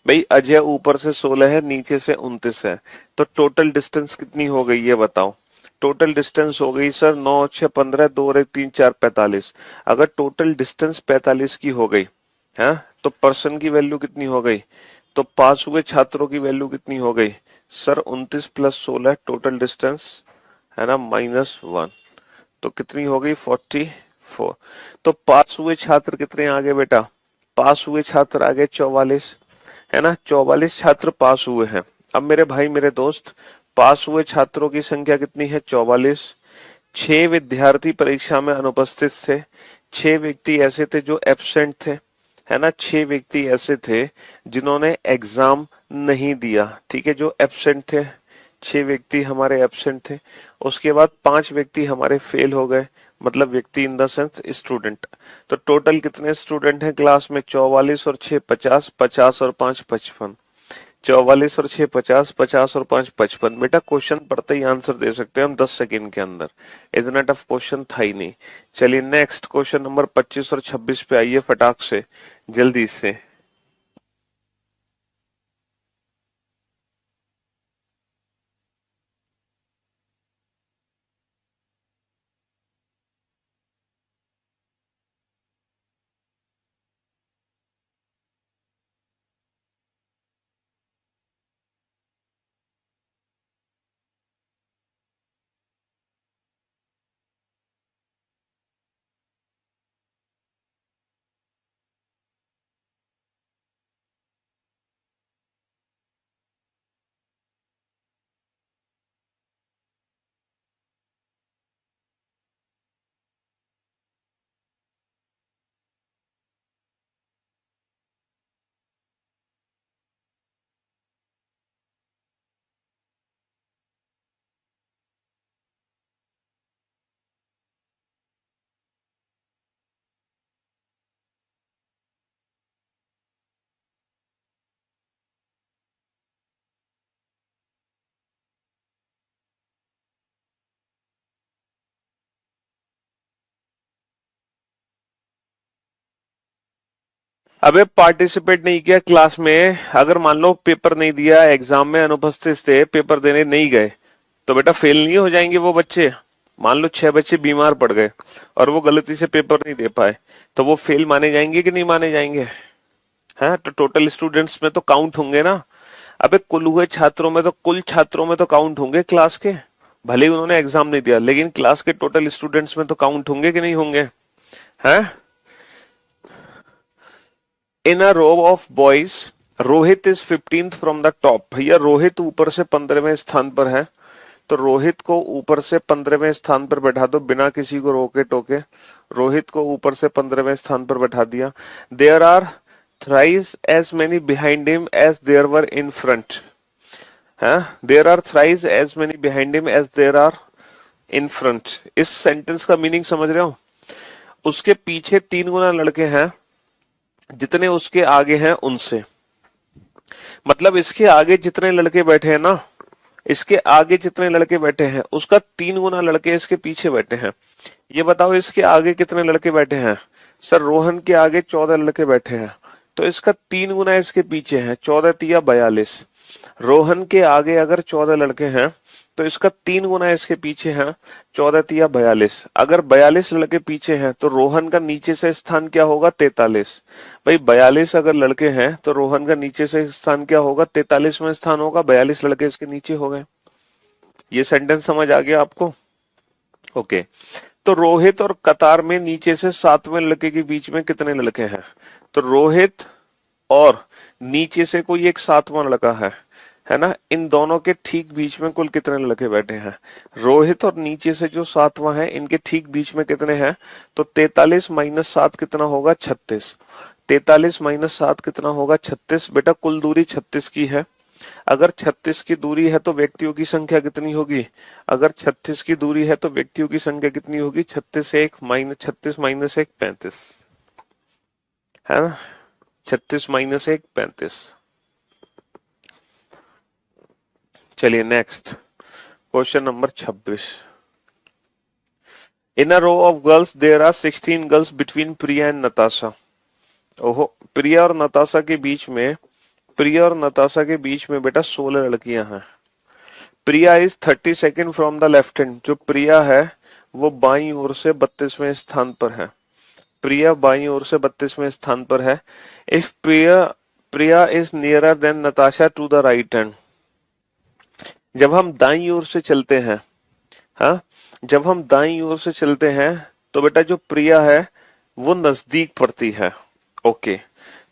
Speaker 1: भाई। अजय ऊपर से 16 है, नीचे से 29 है, तो टोटल डिस्टेंस कितनी हो गई ये बताओ। टोटल डिस्टेंस हो गई सर 9 6 15, 2 और 1 3 4 45। अगर टोटल डिस्टेंस 45 की हो गई है, तो पर्सन की वैल्यू कितनी हो गई, तो पास हुए छात्रों की वैल्यू कितनी हो गई सर 29 प्लस 16 टोटल डिस्टेंस है ना -1, तो कितनी हो गई 44। तो पास हुए छात्र कितने आ गए बेटा, पास हुए छात्र आ गए 44, है ना। 44 छात्र पास हुए हैं। अब मेरे भाई मेरे दोस्त, पास हुए छात्रों की संख्या कितनी है 44। 6 विद्यार्थी परीक्षा में अनुपस्थित थे, 6 व्यक्ति ऐसे थे जो एब्सेंट थे, है ना। 6 व्यक्ति ऐसे थे जिन्होंने एग्जाम नहीं दिया, ठीक है, जो एब्सेंट थे। 6 व्यक्ति हमारे एब्सेंट थे। उसके बाद 5 व्यक्ति हमारे फेल हो गए, मतलब व्यक्ति इन द सेंस स्टूडेंट। तो टोटल कितने स्टूडेंट हैं क्लास में 44 और 6 50, 50 और 5 55। 44 और 6 50, 50 और 5 55। बेटा क्वेश्चन पढ़ते ही आंसर दे सकते हैं हम 10 सेकंड के अंदर, इतना टफ क्वेश्चन था ही नहीं। चलिए नेक्स्ट क्वेश्चन नंबर 25 और 26 पे आइए फटाक से, जल्दी से। अबे पार्टिसिपेट नहीं किया क्लास में, अगर मान लो पेपर नहीं दिया, एग्जाम में अनुपस्थित थे, पेपर देने नहीं गए, तो बेटा फेल नहीं हो जाएंगे वो बच्चे। मान लो 6 बच्चे बीमार पड़ गए और वो गलती से पेपर नहीं दे पाए, तो वो फेल माने जाएंगे कि नहीं माने जाएंगे। है तो टोटल स्टूडेंट्स में तो काउंट होंगे ना। अबे कुल हुए छात्रों में तो, कुल छात्रों में तो काउंट होंगे क्लास के, भले ही उन्होंने एग्जाम नहीं दिया, लेकिन क्लास के टोटल स्टूडेंट्स में तो काउंट होंगे कि नहीं होंगे। हैं, in a row of boys Rohit is 15th from the top. भैया रोहित ऊपर से 15वें स्थान पर है, तो रोहित को ऊपर से 15वें स्थान पर बैठा दो बिना किसी को रोके टोके। रोहित को ऊपर से 15वें स्थान पर बैठा दिया। There are thrice as many behind him as there were in front. है, there are thrice as many behind him as there are in front. इस सेंटेंस का मीनिंग समझ रहे हो? उसके पीछे 3 गुना लड़के हैं जितने उसके आगे हैं उनसे। मतलब इसके आगे जितने लड़के बैठे हैं ना, इसके आगे जितने लड़के बैठे हैं उसका 3 गुना लड़के इसके पीछे बैठे हैं। ये बताओ इसके आगे कितने लड़के बैठे हैं? सर रोहन के आगे 14 लड़के बैठे हैं, तो इसका 3 गुना इसके पीछे है, 14 तिया 42। रोहन के आगे अगर 14 लड़के हैं तो इसका 3 गुना इसके पीछे है, 14 तिया 42। अगर 42 लड़के पीछे हैं तो रोहन का नीचे से स्थान क्या होगा? 43। भाई 42 अगर लड़के हैं तो रोहन का नीचे से स्थान क्या होगा? 43 में स्थान होगा, 42 लड़के इसके नीचे हो गए। ये सेंटेंस समझ आ गया आपको? ओके। तो रोहित और कतार में नीचे से 7वें लड़के के बीच में कितने लड़के हैं? तो रोहित और नीचे से कोई एक 7वां लड़का है ना? इन दोनों के ठीक बीच में कुल कितने लड़के बैठे हैं? रोहित और नीचे से जो 7वां है इनके ठीक बीच में कितने हैं? तो 43 माइनस 7 कितना होगा? 36। 43 माइनस 7 कितना होगा? 36। बेटा कुल दूरी 36 की है। अगर 36 की दूरी है तो व्यक्तियों की संख्या कितनी होगी? अगर 36 की दूरी है तो व्यक्तियों की संख्या कितनी होगी? 36 माइनस 1 35, है ना? 36 माइनस 1 35। चलिए next question number 26। In a row of girls there are 16 girls between Priya and Natasha. ओहो, प्रिया और नताशा के बीच में, प्रिया और नताशा के बीच में बेटा 16 लड़कियां हैं। Priya is 32nd from the left hand. जो प्रिया है वो बाईं ओर से 32वें स्थान पर है। प्रिया बाईं ओर से 32वें स्थान पर है। If Priya Priya is nearer than Natasha to the right hand. जब हम दाईं ओर से चलते हैं, हाँ, जब हम दाईं ओर से चलते हैं तो बेटा जो प्रिया है वो नजदीक पड़ती है। ओके,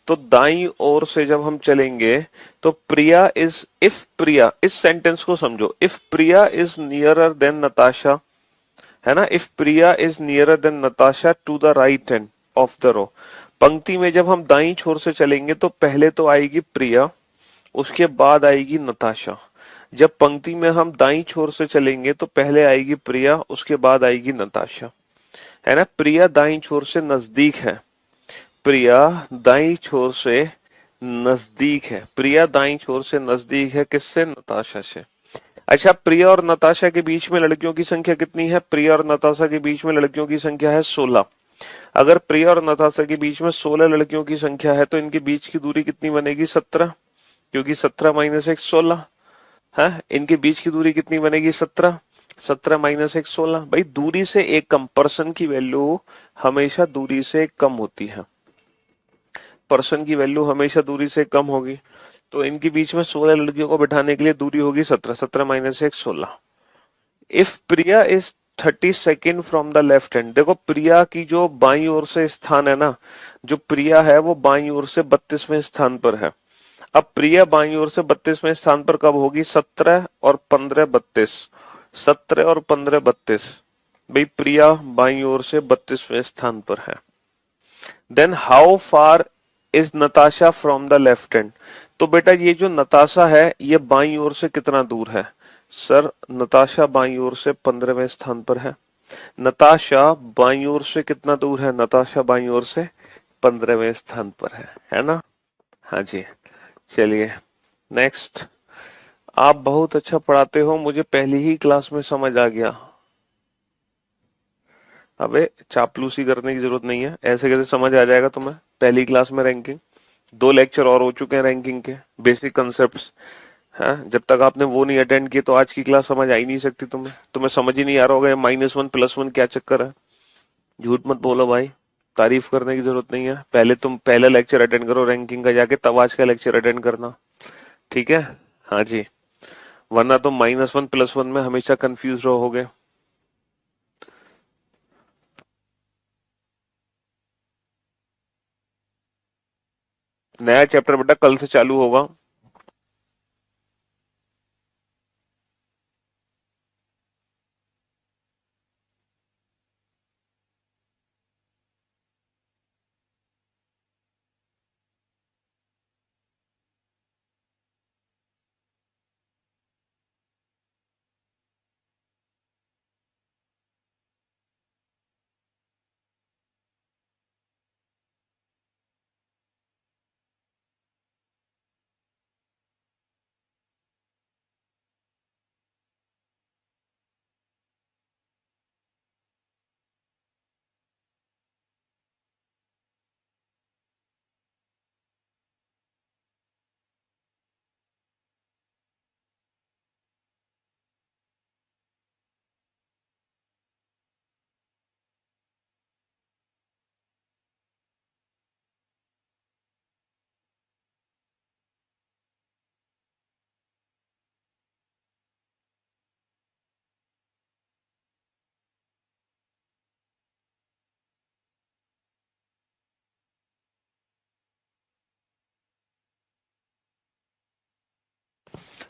Speaker 1: तो दाईं ओर से जब हम चलेंगे तो प्रिया इज, इफ प्रिया, इस सेंटेंस को समझो, if Priya is nearer than Natasha, है ना? If Priya is nearer than Natasha to the right hand of the row. पंक्ति में जब हम दाईं छोर से चलेंगे तो पहले तो आएगी प्रिया, उसके बाद आएगी नताशा। जब पंक्ति में हम दाईं छोर से चलेंगे तो पहले आएगी प्रिया, उसके बाद आएगी नताशा, है ना? प्रिया दाईं छोर से नजदीक है, प्रिया दाईं छोर से नजदीक है, प्रिया दाईं छोर से नजदीक है किससे? नताशा से। अच्छा, प्रिया और नताशा के बीच में लड़कियों की संख्या कितनी है? प्रिया और नताशा के बीच में लड़कियों की संख्या है 16। अगर प्रिया और नताशा के बीच में 16 लड़कियों की संख्या है तो इनके बीच की दूरी कितनी बनेगी? 17, क्योंकि 17 माइनस 1 16 है। इनके बीच की दूरी कितनी बनेगी? 17। 17 माइनस 1 16। भाई दूरी से एक कम, पर्सन की वैल्यू हमेशा दूरी से कम होती है, पर्सन की वैल्यू हमेशा दूरी से कम होगी। तो इनके बीच में 16 लड़कियों को बिठाने के लिए दूरी होगी 17। 17 minus 1 16। If Priya is 32nd from the left hand. देखो प्रिया की जो बाईं ओर से स्थान है ना, जो प्रिया है वो बाईं ओर से 32वें स्थान पर है। अब प्रिया बाईं ओर से 32वें स्थान पर कब होगी? 17 और 15 32। 17 और 15 32। भाई प्रिया बाईं ओर से 32वें स्थान पर है। Then how far is Natasha from the left hand. तो बेटा ये जो नताशा है ये बाईं ओर से कितना दूर है? सर नताशा बाईं ओर से 15वें स्थान पर है। नताशा बाईं ओर से कितना दूर है? नताशा बाईं ओर से 15वें स्थान पर है ना? हाँ जी। चलिए नेक्स्ट। आप बहुत अच्छा पढ़ाते हो, मुझे पहली ही क्लास में समझ आ गया। अबे चापलूसी करने की जरूरत नहीं है, ऐसे कैसे समझ आ जाएगा तुम्हें पहली क्लास में? रैंकिंग 2 लेक्चर और हो चुके हैं रैंकिंग के, बेसिक कंसेप्ट्स है। जब तक आपने वो नहीं अटेंड किए तो आज की क्लास समझ आ ही नहीं सकती तुम्हें। तुम्हें समझ ही नहीं आ रहा होगा -1 +1 क्या चक्कर है। झूठ मत बोलो भाई, तारीफ करने की जरूरत नहीं है। पहले तुम पहला लेक्चर अटेंड करो रैंकिंग का जाके, तब आज का लेक्चर अटेंड करना, ठीक है? हाँ जी, वरना तुम -1 +1 में हमेशा कंफ्यूज रहोगे। नया चैप्टर बेटा कल से चालू होगा।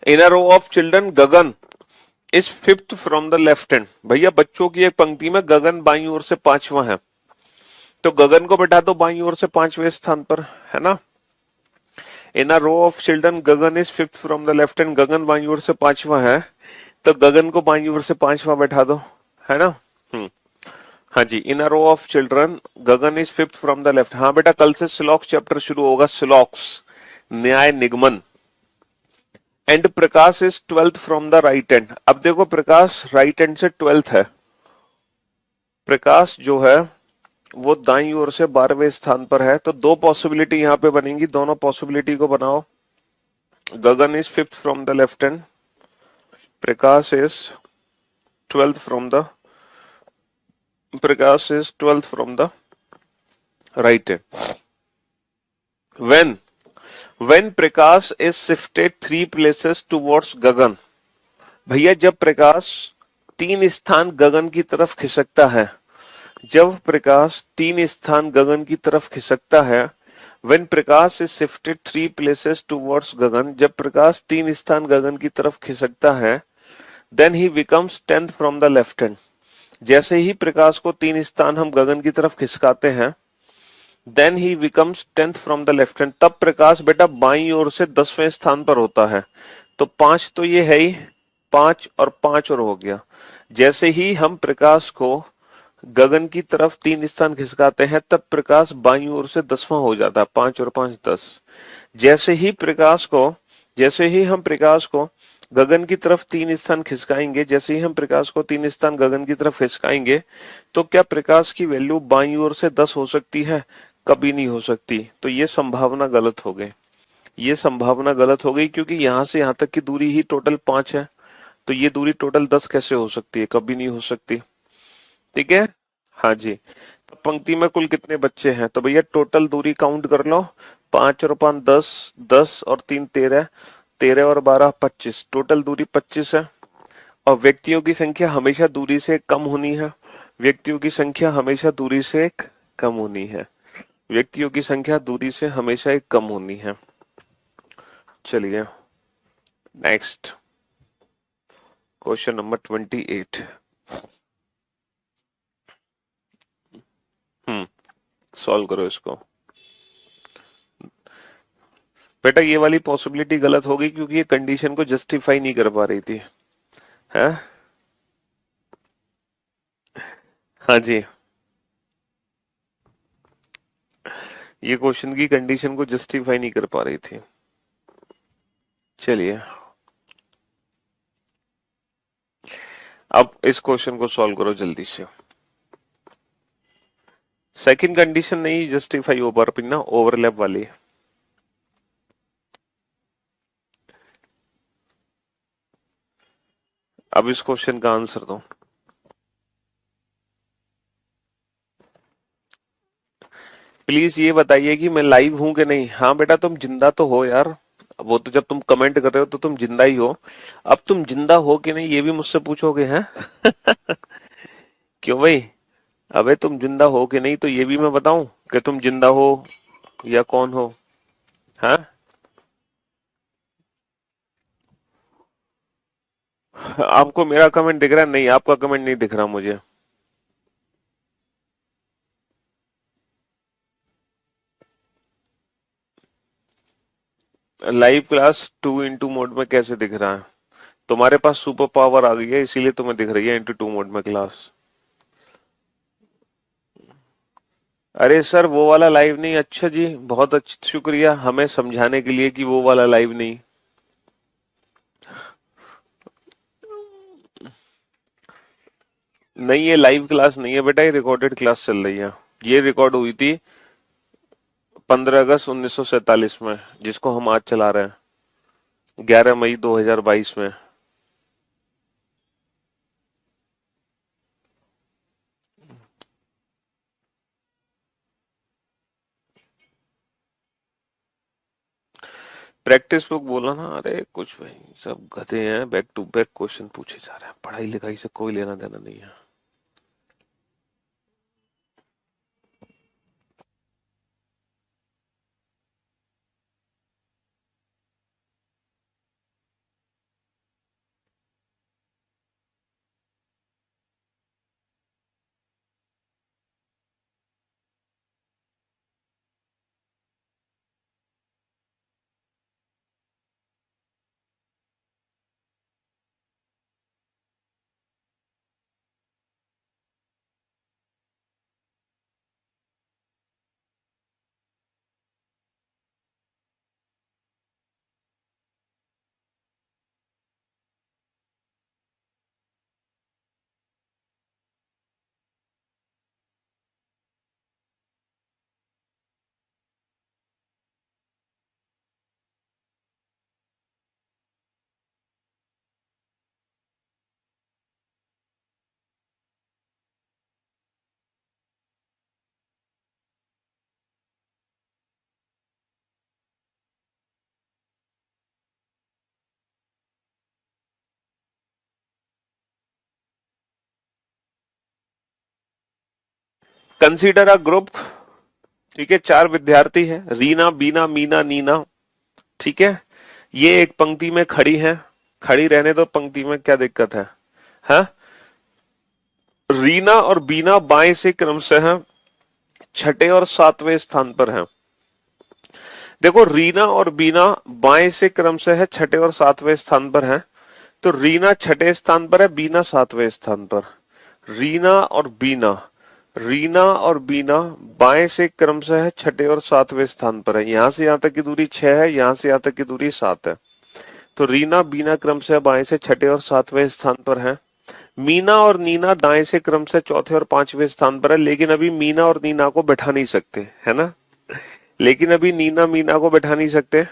Speaker 1: In a row of children Gagan is fifth from the left hand. भैया बच्चों की एक पंक्ति में गगन बाईं ओर से पांचवा है, तो गगन को बैठा दो बाईं ओर से पांचवें स्थान पर, है ना। In a row of children Gagan is fifth from the left hand, Gagan बाईं ओर से पांचवा है, तो गगन को बाईं ओर से पांचवा बैठा दो, है ना। हाँ जी, in a row of children Gagan is fifth from the left. हाँ बेटा कल से श्लोक चैप्टर शुरू होगा, श्लोक्स न्याय निगमन। And Prakash is twelfth from the right hand. अब देखो प्रकाश राइट हैंड से ट्वेल्थ है, प्रकाश जो है वो दाईं ओर से 12वें स्थान पर है, तो दो पॉसिबिलिटी यहाँ पे बनेंगी, दोनों पॉसिबिलिटी को बनाओ। Gagan is fifth from the left hand, Prakash is twelfth from the Prakash is twelfth from the right hand. When Prakash is shifted 3 places towards Gagan. भैया जब प्रकाश 3 स्थान गगन की तरफ खिसकता है, जब प्रकाश 3 स्थान गगन की तरफ खिसकता है, when Prakash is shifted 3 places towards गगन, जब प्रकाश 3 स्थान गगन की तरफ खिसकता है, then he becomes 10th from the left hand। जैसे ही प्रकाश को 3 स्थान हम गगन की तरफ खिसकाते हैं, then he becomes 10th from the left hand, तब प्रकाश बेटा बाईं ओर से 10वें स्थान पर होता है। तो 5 तो ये है ही, 5 और 5 और हो गया। जैसे ही हम प्रकाश को गगन की तरफ 3 स्थान खिसकाते हैं, तब प्रकाश बाईं ओर से 10वां हो जाता है, 5 और 5 10। जैसे ही हम प्रकाश को गगन की तरफ 3 स्थान खिसकाएंगे, जैसे ही हम प्रकाश को 3 स्थान गगन की तरफ खिसकाएंगे, तो क्या प्रकाश की वैल्यू बाईं ओर से 10 हो सकती है? कभी नहीं हो सकती। तो ये संभावना गलत हो गई, ये संभावना गलत हो गई, क्योंकि यहां से यहां तक की दूरी ही टोटल 5 है, तो ये दूरी टोटल 10 कैसे हो सकती है? कभी नहीं हो सकती। ठीक है, हाँ जी। तो पंक्ति में कुल कितने बच्चे हैं? तो भैया टोटल दूरी काउंट कर लो, 5 और 5 10, 10 और 3 13, 13 और 12 25, टोटल दूरी 25 है। और व्यक्तियों की संख्या हमेशा दूरी से कम होनी है, व्यक्तियों की संख्या हमेशा दूरी से कम होनी है, व्यक्तियों की संख्या दूरी से हमेशा एक कम होनी है। चलिए नेक्स्ट क्वेश्चन नंबर 28। सॉल्व करो इसको। बेटा ये वाली पॉसिबिलिटी गलत हो गई, क्योंकि ये कंडीशन को जस्टिफाई नहीं कर पा रही थी, है। हाँ जी, ये क्वेश्चन की कंडीशन को जस्टिफाई नहीं कर पा रही थी। चलिए अब इस क्वेश्चन को सॉल्व करो जल्दी से। सेकंड कंडीशन नहीं जस्टिफाई हो पा रही ना, ओवरलैप वाली। अब इस क्वेश्चन का आंसर दो। प्लीज ये बताइए कि मैं लाइव हूं कि नहीं। हाँ बेटा तुम जिंदा तो हो यार, वो तो जब तुम कमेंट कर रहे हो तो तुम जिंदा ही हो। अब तुम जिंदा हो कि नहीं ये भी मुझसे पूछोगे, हैं? क्यों भाई? अबे तुम जिंदा हो कि नहीं तो ये भी मैं बताऊं कि तुम जिंदा हो या कौन हो? हाँ, आपको मेरा कमेंट दिख रहा है? नहीं, आपका कमेंट नहीं दिख रहा मुझे। लाइव क्लास 2x2 मोड में कैसे दिख रहा है? तुम्हारे पास सुपर पावर आ गई है, इसीलिए तुम्हें दिख रही है इंटू टू मोड में क्लास। अरे सर, वो वाला लाइव नहीं। अच्छा जी, बहुत अच्छा, शुक्रिया हमें समझाने के लिए कि वो वाला लाइव नहीं। नहीं, ये लाइव क्लास नहीं है बेटा, ये रिकॉर्डेड क्लास चल रही है। ये रिकॉर्ड हुई थी 15 अगस्त 1947 में, जिसको हम आज चला रहे हैं 11 मई 2022 में। प्रैक्टिस बुक बोला ना? अरे कुछ भाई, सब गधे हैं, बैक टू बैक क्वेश्चन पूछे जा रहे हैं, पढ़ाई लिखाई से कोई लेना देना नहीं है। Consider a group. ठीक है, 4 विद्यार्थी है, रीना, बीना, मीना, नीना। ठीक है, ये एक पंक्ति में खड़ी है। खड़ी रहने दो, पंक्ति में क्या दिक्कत है? हाँ, रीना और बीना बाएं से क्रमशः छठे और सातवें स्थान पर हैं। देखो, रीना और बीना बाएं से क्रमशः छठे और सातवें स्थान पर हैं। तो रीना छठे स्थान पर है, बीना सातवें स्थान पर। रीना और बीना, रीना और बीना बाएं से क्रमशः छठे और सातवें स्थान पर है। यहां से यहां तक की दूरी 6 है, यहां से यहां तक की दूरी 7 है। तो रीना बीना क्रमशः बाएं से छठे और सातवें स्थान पर है। मीना और नीना दाएं से क्रमशः चौथे और पांचवें स्थान पर है, लेकिन अभी मीना और नीना को बैठा नहीं सकते, है ना? लेकिन अभी नीना मीना को बैठा नहीं सकते।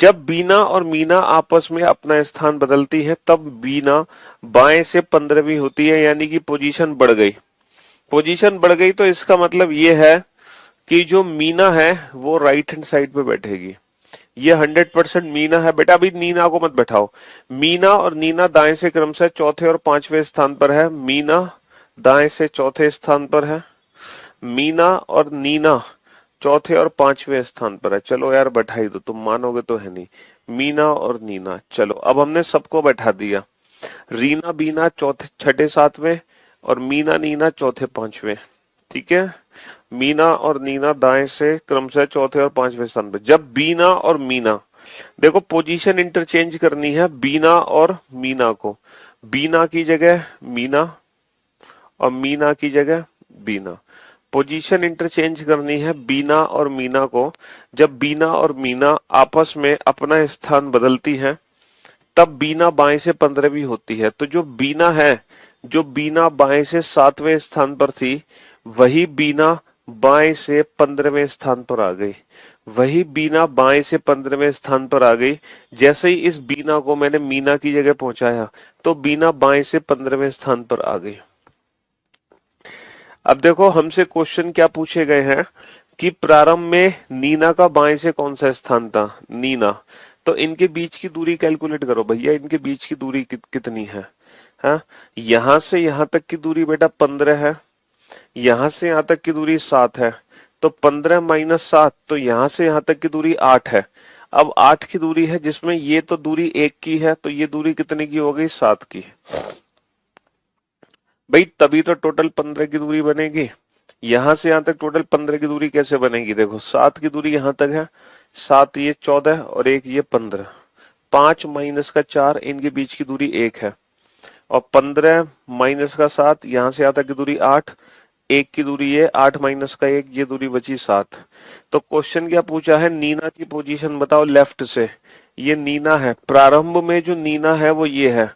Speaker 1: जब बीना और मीना आपस में अपना स्थान बदलती है, तब बीना बाएं से 15वीं होती है, यानी कि पोजीशन बढ़ गई। पोजीशन बढ़ गई तो इसका मतलब ये है कि जो मीना है वो राइट हैंड साइड पे बैठेगी। ये 100% मीना है बेटा, अभी नीना को मत बैठाओ। मीना और नीना दाएं से क्रमशः चौथे और पांचवें स्थान पर है। मीना दाएं से चौथे स्थान पर है, मीना और नीना चौथे और पांचवें स्थान पर है। चलो यार बैठा ही दो, तुम मानोगे तो है नहीं। मीना और नीना, चलो अब हमने सबको बैठा दिया। रीना बीना चौथे छठे सातवें और मीना नीना चौथे पांचवें। ठीक है, मीना और नीना दाएं से क्रमशः चौथे और पांचवें स्थान पर। जब बीना और मीना, देखो पोजीशन इंटरचेंज करनी है बीना और मीना को। बीना की जगह मीना और मीना की जगह बीना। पोजीशन इंटरचेंज करनी है बीना और मीना को। जब बीना और मीना आपस में अपना स्थान बदलती है, तब बीना बाएं से 15वीं होती है। तो जो बीना है, जो बीना बाएं से 7वें स्थान पर थी, वही बीना बाएं से 15वें स्थान पर आ गई। वही बीना बाएं से 15वें स्थान पर आ गई। जैसे ही इस बीना को मैंने मीना की जगह पहुंचाया, तो बीना बाएं से 15वें स्थान पर आ गई। अब देखो, हमसे क्वेश्चन क्या पूछे गए हैं कि प्रारंभ में नीना का बाएं से कौन सा स्थान था? नीना। तो इनके बीच की दूरी कैलकुलेट करो भैया, इनके बीच की दूरी कितनी है? हाँ, यहां से यहां तक की दूरी बेटा 15 है, यहां से यहां तक की दूरी 7 है। तो 15 माइनस 7, तो यहां से यहां तक की दूरी 8 है। अब 8 की दूरी है जिसमें ये तो दूरी 1 की है, तो ये दूरी कितने की हो गई? 7 की। भाई तभी तो टोटल 15 की दूरी बनेगी। यहां से यहां तक टोटल 15 की दूरी कैसे बनेगी? देखो 7 की दूरी यहां तक है, 7 ये 14 और एक ये 15, 5 माइनस का 4, इनके बीच की दूरी 1 है। और 15 माइनस का 7, यहां से यहां तक की दूरी 8, एक की दूरी ये, 8 माइनस का 1, ये दूरी बची 7। तो क्वेश्चन क्या पूछा है? नीना की पोजीशन बताओ लेफ्ट से। ये नीना है, प्रारंभ में जो नीना है वो ये है,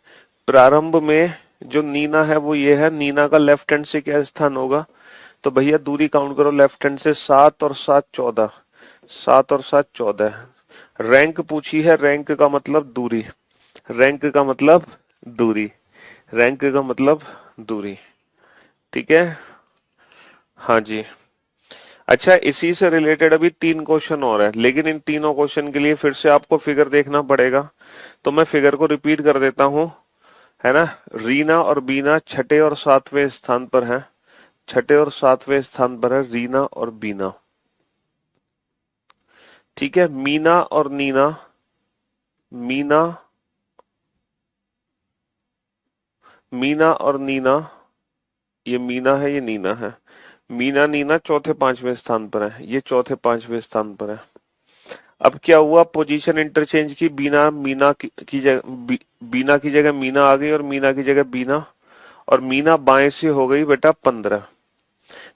Speaker 1: प्रारंभ में जो नीना है वो ये है। नीना का लेफ्ट हैंड से क्या स्थान होगा? तो भैया दूरी काउंट करो लेफ्ट हैंड से, 7 और 7 14, 7 और 7 14। रैंक पूछी है, रैंक का मतलब दूरी, रैंक का मतलब दूरी, रैंक का मतलब दूरी। ठीक है, हाँ जी। अच्छा, इसी से रिलेटेड अभी 3 क्वेश्चन और है, लेकिन इन तीनों क्वेश्चन के लिए फिर से आपको फिगर देखना पड़ेगा। तो मैं फिगर को रिपीट कर देता हूं, है ना। रीना और बीना छठे और सातवें स्थान पर है, छठे और सातवें स्थान पर है रीना और बीना। ठीक है, मीना और नीना, मीना, मीना और नीना, ये मीना है ये नीना है। मीना नीना चौथे पांचवें स्थान पर है, ये चौथे पांचवें स्थान पर है। अब क्या हुआ? पोजीशन इंटरचेंज की, बीना मीना की जगह बीना की जगह मीना आ गई और मीना की जगह बीना, और मीना बाएं से हो गई बेटा 15।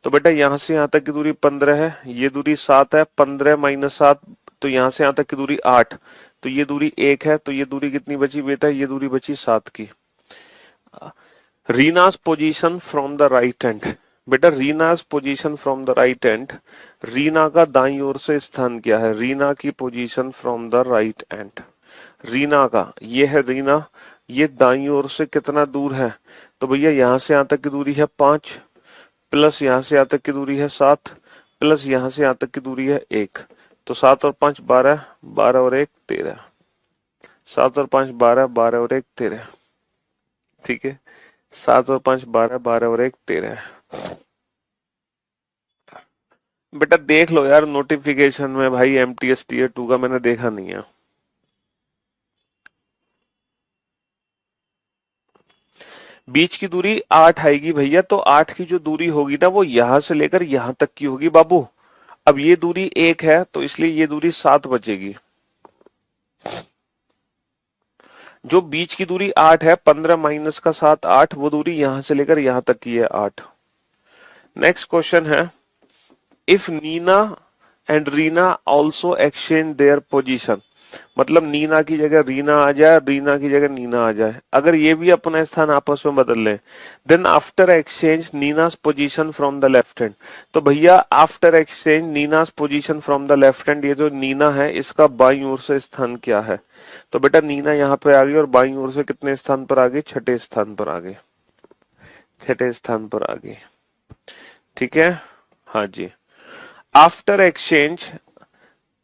Speaker 1: तो बेटा यहां से यहां तक की दूरी 15 है, ये दूरी 7 है, 15 माइनस 7, तो यहां से यहां तक की दूरी 8, तो ये दूरी 1 है, तो ये दूरी कितनी बची बेटा? ये दूरी बची 7 की। रीना's position from the right hand, बेटा रीना's position from the right hand, Reena का दाईं ओर से स्थान क्या है? रीना की position from the right hand, Reena का, ये है रीना, ये दाईं ओर से कितना दूर है? तो भैया यहां से यहां तक की दूरी है 5, प्लस यहां से यहां तक की दूरी है 7, प्लस यहां से यहां तक की दूरी है 1, तो 7 और 5 12, 12 और 1 13, 7 और 5 12, 12 और 1 13। ठीक है, 7 और 5 12, 12 और 1 13। बेटा देख लो यार नोटिफिकेशन में, भाई एमटीएस टीयर 2 का मैंने देखा नहीं है। बीच की दूरी 8 आएगी भैया, तो 8 की जो दूरी होगी ना वो यहां से लेकर यहां तक की होगी बाबू। अब ये दूरी 1 है तो इसलिए ये दूरी 7 बचेगी। जो बीच की दूरी 8 है, 15 माइनस का 7 8, वो दूरी यहां से लेकर यहां तक की है 8। नेक्स्ट क्वेश्चन है, if Neena and Reena also exchange their position, मतलब नीना की जगह रीना आ जाए, रीना की जगह नीना आ जाए, अगर ये भी अपना स्थान आपस में बदल ले, then after exchange Neena's position from the left hand. तो भैया after exchange Neena's position from the left hand, ये जो नीना है इसका बाईं ओर से स्थान क्या है? तो बेटा नीना यहाँ पे आ गई और बाईं ओर से कितने स्थान पर आ गई? छठे स्थान पर आ गई, छठे स्थान पर आ गई। ठीक है, हाँ जी। After exchange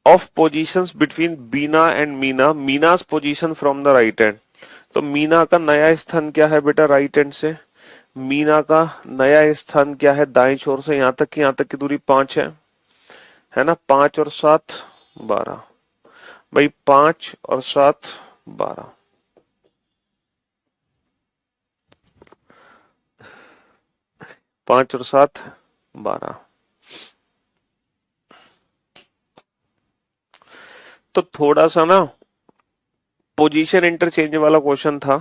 Speaker 1: of positions between Beena and Meena, Meena's position from the right hand, तो मीना का नया स्थान क्या है बेटा? राइट हैंड से। मीना का नया स्थान क्या है? दाएं छोर से, यहां तक की दूरी 5 है ना। 5 और 7 12, भाई 5 और 7 12। 5 और 7 12। तो थोड़ा सा ना पोजीशन इंटरचेंज वाला क्वेश्चन था,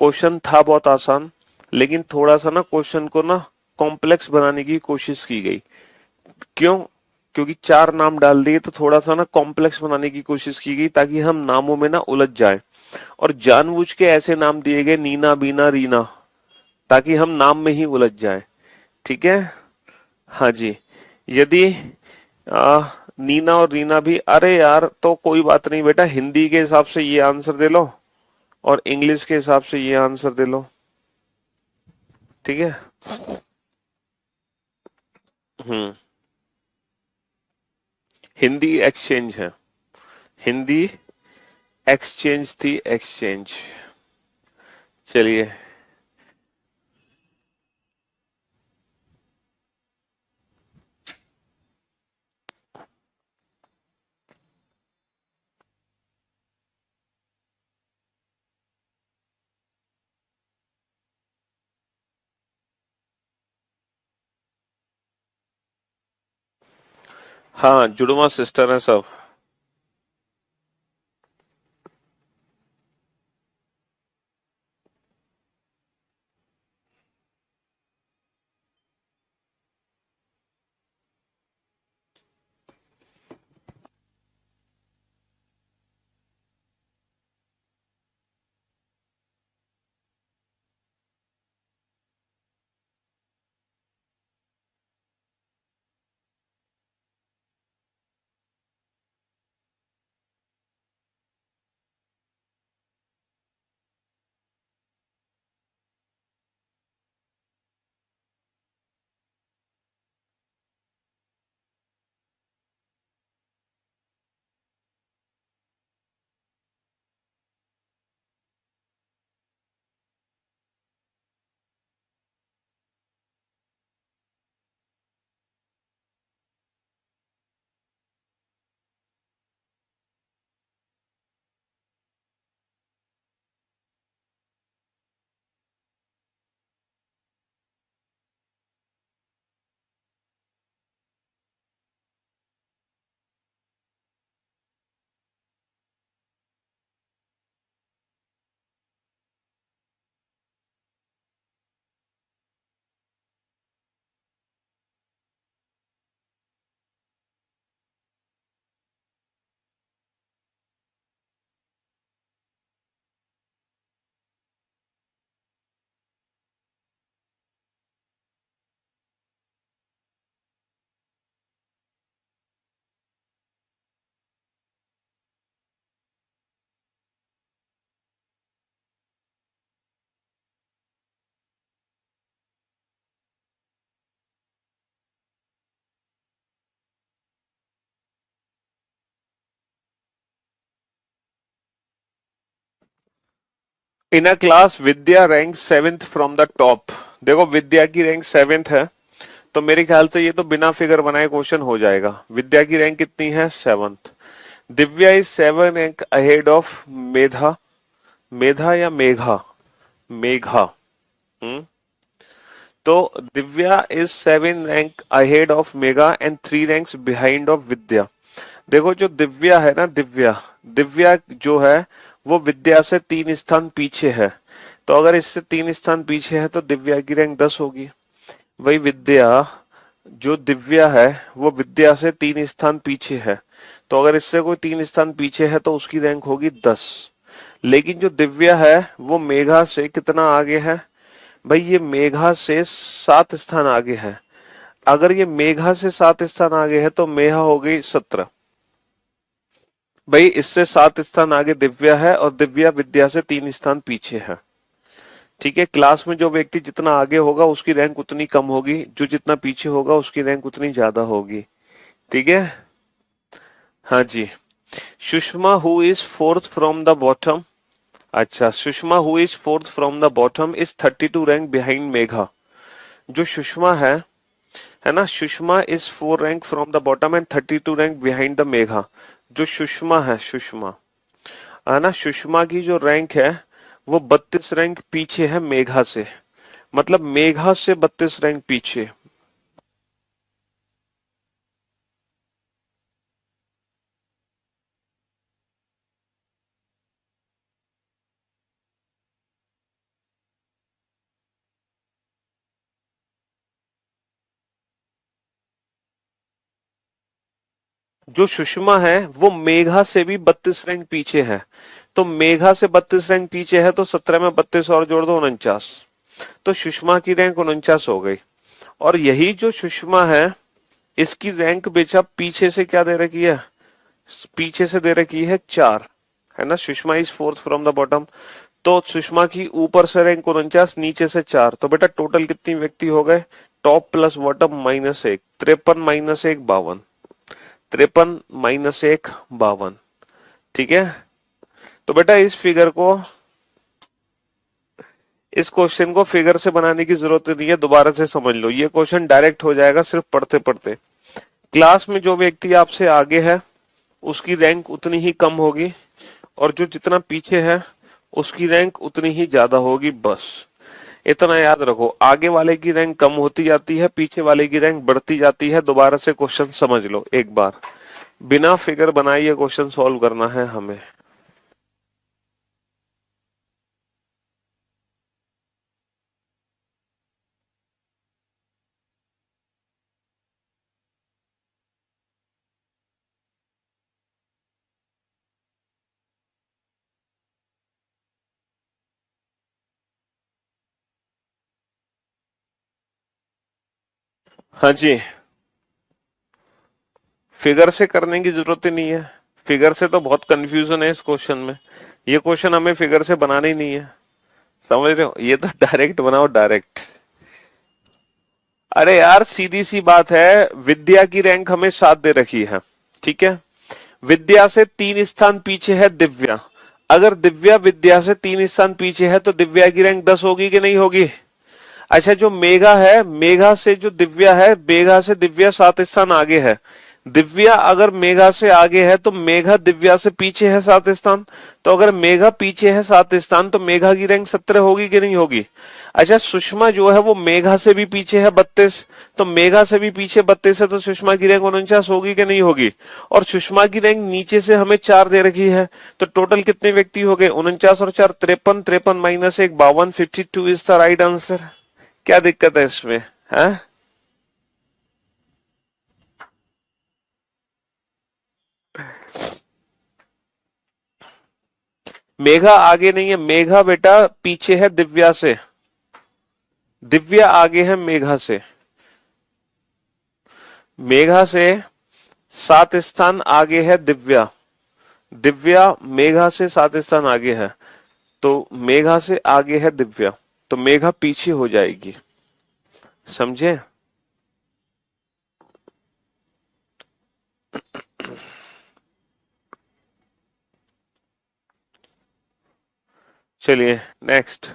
Speaker 1: क्वेश्चन था बहुत आसान, लेकिन थोड़ा सा ना क्वेश्चन को ना कॉम्प्लेक्स बनाने की कोशिश की गई। क्यों? क्योंकि 4 नाम डाल दिए तो थोड़ा सा ना कॉम्प्लेक्स बनाने की कोशिश की गई, ताकि हम नामों में ना उलझ जाए, और जानबूझ के ऐसे नाम दिए गए नीना बीना रीना, ताकि हम नाम में ही उलझ जाए। ठीक है, हाँ जी। यदि आ, नीना और रीना भी, अरे यार तो कोई बात नहीं बेटा, हिंदी के हिसाब से ये आंसर दे लो और इंग्लिश के हिसाब से ये आंसर दे लो। ठीक है, हम्म, हिंदी एक्सचेंज है, हिंदी एक्सचेंज थी, एक्सचेंज। चलिए, हाँ, जुड़वा सिस्टर है सब। In a class Vidya rank 7th from the top. देखो विद्या की रैंक 7th है, तो मेरे ख्याल से ये तो बिना फिगर बनाए क्वेश्चन हो जाएगा। विद्या की रैंक कितनी है? 7th। Divya is 7 rank ahead of Medha. Medha या मेघा? मेघा। हम्म। तो Divya is 7 rank ahead of Megha and 3 ranks behind of Vidya. देखो जो दिव्या है ना, दिव्या दिव्या जो है वो विद्या से 3 स्थान पीछे है। तो अगर इससे 3 स्थान पीछे है तो दिव्या की रैंक 10 होगी। वही विद्या, जो दिव्या है वो विद्या से 3 स्थान पीछे है, तो अगर इससे कोई 3 स्थान पीछे है तो उसकी रैंक होगी 10। लेकिन जो दिव्या है वो मेघा से कितना आगे है? भाई ये मेघा से 7 स्थान आगे है। अगर ये मेघा से 7 स्थान आगे है तो मेघा हो गई 17। भाई इससे 7 स्थान आगे दिव्या है और दिव्या विद्या से 3 स्थान पीछे है। ठीक है, क्लास में जो व्यक्ति जितना आगे होगा उसकी रैंक उतनी कम होगी, जो जितना पीछे होगा उसकी रैंक उतनी ज्यादा होगी। ठीक है। हाँ जी। Sushma who is fourth from the bottom. अच्छा, Sushma who is fourth from the bottom is 32 rank behind Megha. जो सुषमा है ना, Sushma is 4 rank from the bottom and 32 rank behind the Megha. जो सुषमा है, सुषमा है ना, सुषमा की जो रैंक है वो 32 रैंक पीछे है मेघा से। मतलब मेघा से 32 रैंक पीछे। जो सुषमा है वो मेघा से भी 32 रैंक पीछे है। तो मेघा से 32 रैंक पीछे है तो 17 में 32 और जोड़ दो, 49। तो सुषमा की रैंक 49 हो गई। और यही जो सुषमा है इसकी रैंक बेचा पीछे से क्या दे रखी है? पीछे से दे रखी है 4। है ना, Sushma is fourth from the bottom. तो सुषमा की ऊपर से रैंक 49, नीचे से 4। तो बेटा टोटल कितनी व्यक्ति हो गए? Top plus bottom -1, 53 -1 52। 53 -1 52। ठीक है। तो बेटा इस क्वेश्चन को फिगर से बनाने की जरूरत नहीं है, दोबारा से समझ लो, ये क्वेश्चन डायरेक्ट हो जाएगा सिर्फ पढ़ते पढ़ते। क्लास में जो व्यक्ति आपसे आगे है उसकी रैंक उतनी ही कम होगी, और जो जितना पीछे है उसकी रैंक उतनी ही ज्यादा होगी, बस। इतना याद रखो, आगे वाले की रैंक कम होती जाती है, पीछे वाले की रैंक बढ़ती जाती है। दोबारा से क्वेश्चन समझ लो एक बार, बिना फिगर बनाए ये क्वेश्चन सॉल्व करना है हमें। हाँ जी, फिगर से करने की जरूरत ही नहीं है। फिगर से तो बहुत कंफ्यूजन है इस क्वेश्चन में। ये क्वेश्चन हमें फिगर से बनाना ही नहीं है, समझ रहे हो? ये तो डायरेक्ट बनाओ, डायरेक्ट। अरे यार सीधी सी बात है, विद्या की रैंक हमें 7 दे रखी है, ठीक है। विद्या से 3 स्थान पीछे है दिव्या। अगर दिव्या विद्या से 3 स्थान पीछे है तो दिव्या की रैंक 10 होगी कि नहीं होगी? अच्छा, जो मेघा है, मेघा से जो दिव्या है, मेघा से दिव्या 7 स्थान आगे है। दिव्या अगर मेघा से आगे है तो मेघा दिव्या से पीछे है 7 स्थान। तो अगर मेघा पीछे है 7 स्थान तो मेघा की रैंक 17 होगी कि नहीं होगी? अच्छा, सुषमा जो है वो मेघा से भी पीछे है 32। तो मेघा से भी पीछे 32 है तो सुषमा की रैंक 49 होगी कि नहीं होगी? और सुषमा की रैंक नीचे से हमें 4 दे रखी है। तो टोटल कितने व्यक्ति हो गए? 49 और 4 53, 53 minus 1 52, 52 is the right answer. क्या दिक्कत है इसमें? है? मेघा आगे नहीं है, मेघा बेटा पीछे है दिव्या से। दिव्या आगे है मेघा से। मेघा से 7 स्थान आगे है दिव्या। दिव्या मेघा से 7 स्थान आगे है। तो मेघा से आगे है दिव्या, तो मेघा पीछे हो जाएगी। समझे? चलिए नेक्स्ट।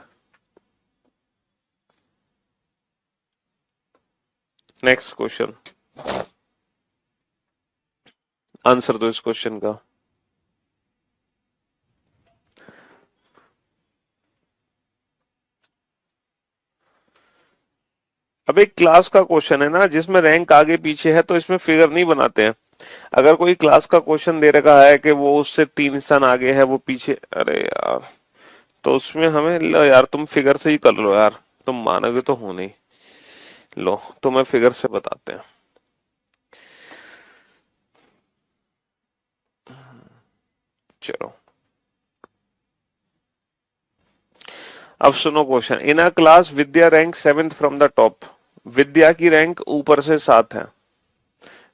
Speaker 1: नेक्स्ट क्वेश्चन, आंसर दो इस क्वेश्चन का। अब एक क्लास का क्वेश्चन है ना जिसमें रैंक आगे पीछे है, तो इसमें फिगर नहीं बनाते हैं। अगर कोई क्लास का क्वेश्चन दे रखा है कि वो उससे 3 स्थान आगे है, वो पीछे, अरे यार, तो उसमें हमें, लो यार तुम फिगर से ही कर लो यार, तुम मानोगे तो हो नहीं। लो तुम्हें फिगर से बताते हैं। चलो, अब सुनो question. In a class Vidya rank 7th from the top. Vidya की रैंक ऊपर से 7 है।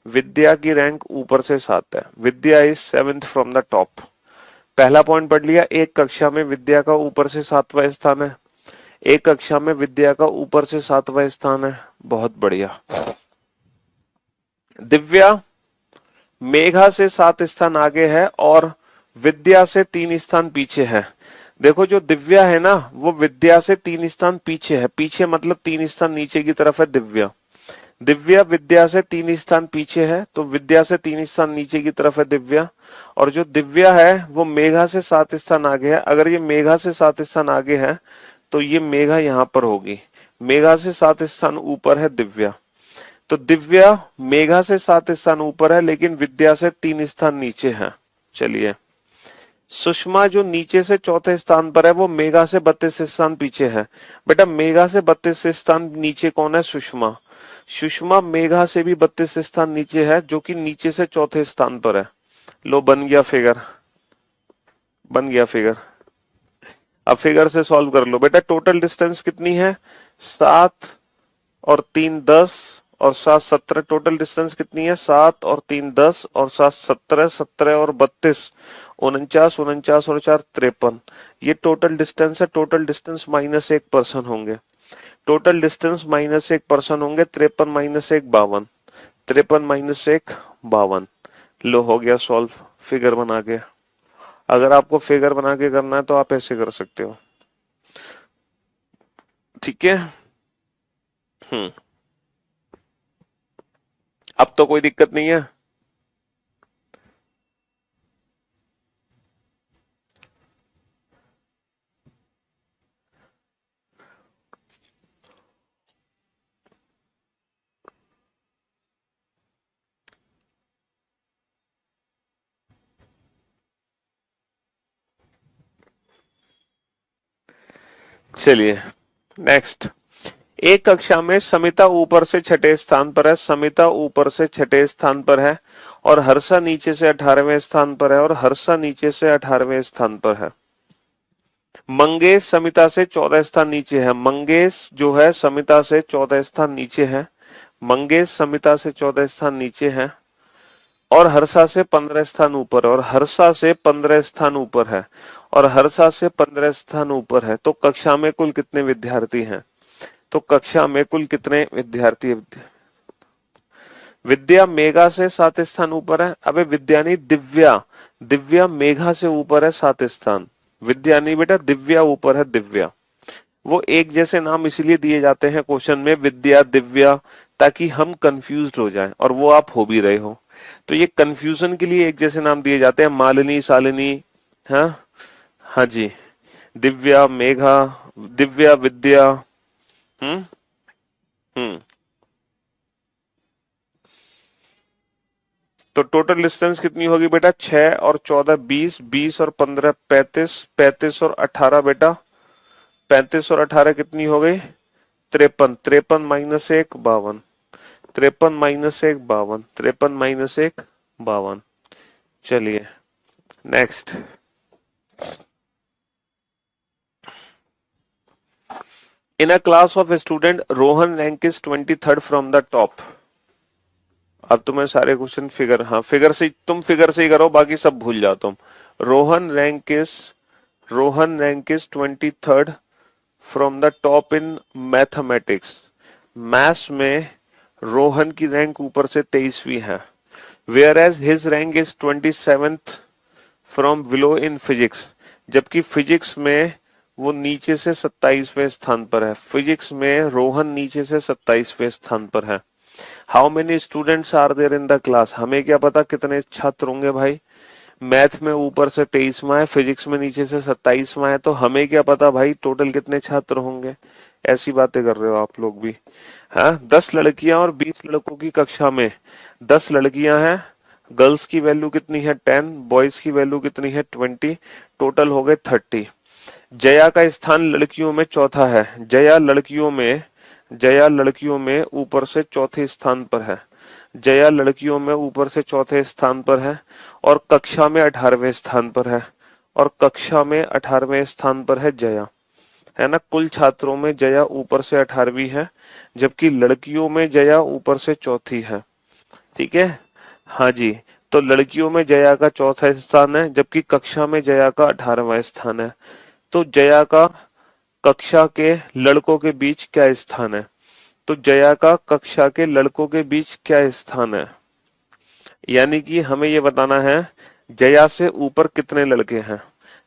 Speaker 1: विद्या की रैंक ऊपर से 7 है। Vidya is 7th from the top. पहला पॉइंट पढ़ लिया, एक कक्षा में विद्या का ऊपर से 7वां स्थान है। एक कक्षा में विद्या का ऊपर से 7वां स्थान है। बहुत बढ़िया। दिव्या मेघा से 7 स्थान आगे है और विद्या से 3 स्थान पीछे है। देखो जो दिव्या है ना, वो विद्या से 3 स्थान पीछे है। पीछे मतलब 3 स्थान नीचे की तरफ है दिव्या। दिव्या विद्या से 3 स्थान पीछे है, तो विद्या से 3 स्थान नीचे की तरफ है दिव्या। और जो दिव्या है वो मेघा से 7 स्थान आगे है। अगर ये मेघा से 7 स्थान आगे है तो ये मेघा यहां पर होगी। मेघा से 7 स्थान ऊपर है दिव्या। तो दिव्या मेघा से 7 स्थान ऊपर है लेकिन विद्या से 3 स्थान नीचे है। चलिए, सुषमा जो नीचे से चौथे स्थान पर है वो मेघा से 32 स्थान पीछे है। बेटा मेघा से 32 स्थान नीचे कौन है? सुषमा। सुषमा मेघा से भी 32 स्थान नीचे है, जो कि नीचे से चौथे स्थान पर है। लो बन गया फिगर, बन गया फिगर। अब फिगर से सॉल्व कर लो बेटा। टोटल डिस्टेंस कितनी है? 7 और 3 10 और 7 17। टोटल डिस्टेंस कितनी है? 7 और 3 10 और 7 17, 17 और 32 49, 49 और 4 53। ये टोटल डिस्टेंस है। टोटल डिस्टेंस माइनस 1% होंगे। टोटल डिस्टेंस माइनस 1% होंगे। 53 माइनस 1 52। 53 माइनस 1 52। लो हो गया सॉल्व फिगर बना के। अगर आपको फिगर बना के करना है तो आप ऐसे कर सकते हो, ठीक है। हम्म। अब तो कोई दिक्कत नहीं है। चलिए नेक्स्ट। एक कक्षा में समिता ऊपर से छठे स्थान पर है, समिता ऊपर से छठे स्थान पर है और हर्षा नीचे से 18वें स्थान पर है और हर्षा नीचे से 18वें स्थान पर है। मंगेश समिता से 14 स्थान नीचे है, मंगेश जो है समिता से 14 स्थान नीचे है, मंगेश समिता से 14 स्थान नीचे है और हर्षा से 15 स्थान ऊपर, और हर्षा से 15 स्थान ऊपर है, और हर्षा से 15 स्थान ऊपर है। तो कक्षा में कुल कितने विद्यार्थी हैं? तो कक्षा में कुल कितने विद्यार्थी? विद्या मेघा से 7 स्थान ऊपर है। अबे विद्या नहीं, दिव्या, दिव्या मेघा से ऊपर है 7 स्थान। विद्या नहीं बेटा, दिव्या ऊपर है, दिव्या। वो एक जैसे नाम इसलिए दिए जाते हैं क्वेश्चन में, विद्या दिव्या, ताकि हम कंफ्यूज हो जाएं, और वो आप हो भी रहे हो। तो ये कंफ्यूजन के लिए एक जैसे नाम दिए जाते हैं, मालिनी शालिनी, हाँ हाँ जी, दिव्या मेघा, दिव्या विद्या। हम्म हम्म तो टोटल डिस्टेंस कितनी होगी बेटा? 6 और 14 20, 20 और 15 35, 35 और 18 बेटा, 35 और 18 कितनी हो गई? 53, 53 माइनस 1 52, 53 माइनस 1 52, 53 माइनस 1 52। चलिए next. In a class of student Rohan rank is 23rd from the top. अब तुम्हें सारे क्वेश्चन फिगर, हाँ फिगर से, तुम फिगर से ही करो, बाकी सब भूल जाओ तुम। Rohan rank is, Rohan rank is 23rd from the top in mathematics. Maths में रोहन की रैंक ऊपर से 23वीं है। Where as his rank is 27th from below in physics. जबकि फिजिक्स में वो नीचे से 27वें स्थान पर है। फिजिक्स में रोहन नीचे से 27वें स्थान पर है। How many students are there in the class? हमें क्या पता कितने छात्र होंगे भाई। मैथ में ऊपर से 23वां है, फिजिक्स में नीचे से 27वां है, तो हमें क्या पता भाई टोटल कितने छात्र होंगे। ऐसी बातें कर रहे हो आप लोग भी। हाँ, 10 लड़कियां और 20 लड़कों की कक्षा में 10 लड़कियां हैं, गर्ल्स की वैल्यू कितनी है 10, बॉयज की वैल्यू कितनी है 20, टोटल हो गए 30। जया का स्थान लड़कियों में चौथा है। जया लड़कियों में ऊपर से चौथे स्थान पर है। जया लड़कियों में ऊपर से चौथे स्थान पर है और कक्षा में 18वें स्थान पर है, और कक्षा में 18वें स्थान पर है जया, है ना। कुल छात्रों में जया ऊपर से 18वीं है, जबकि लड़कियों में जया ऊपर से चौथी है। ठीक है, हाँ जी। तो लड़कियों में जया का चौथा स्थान है, जबकि कक्षा में जया का 18वां स्थान है। तो जया का कक्षा के लड़कों के बीच क्या स्थान है? तो जया का कक्षा के लड़कों के बीच क्या स्थान है? यानी कि हमें ये बताना है जया से ऊपर कितने लड़के हैं।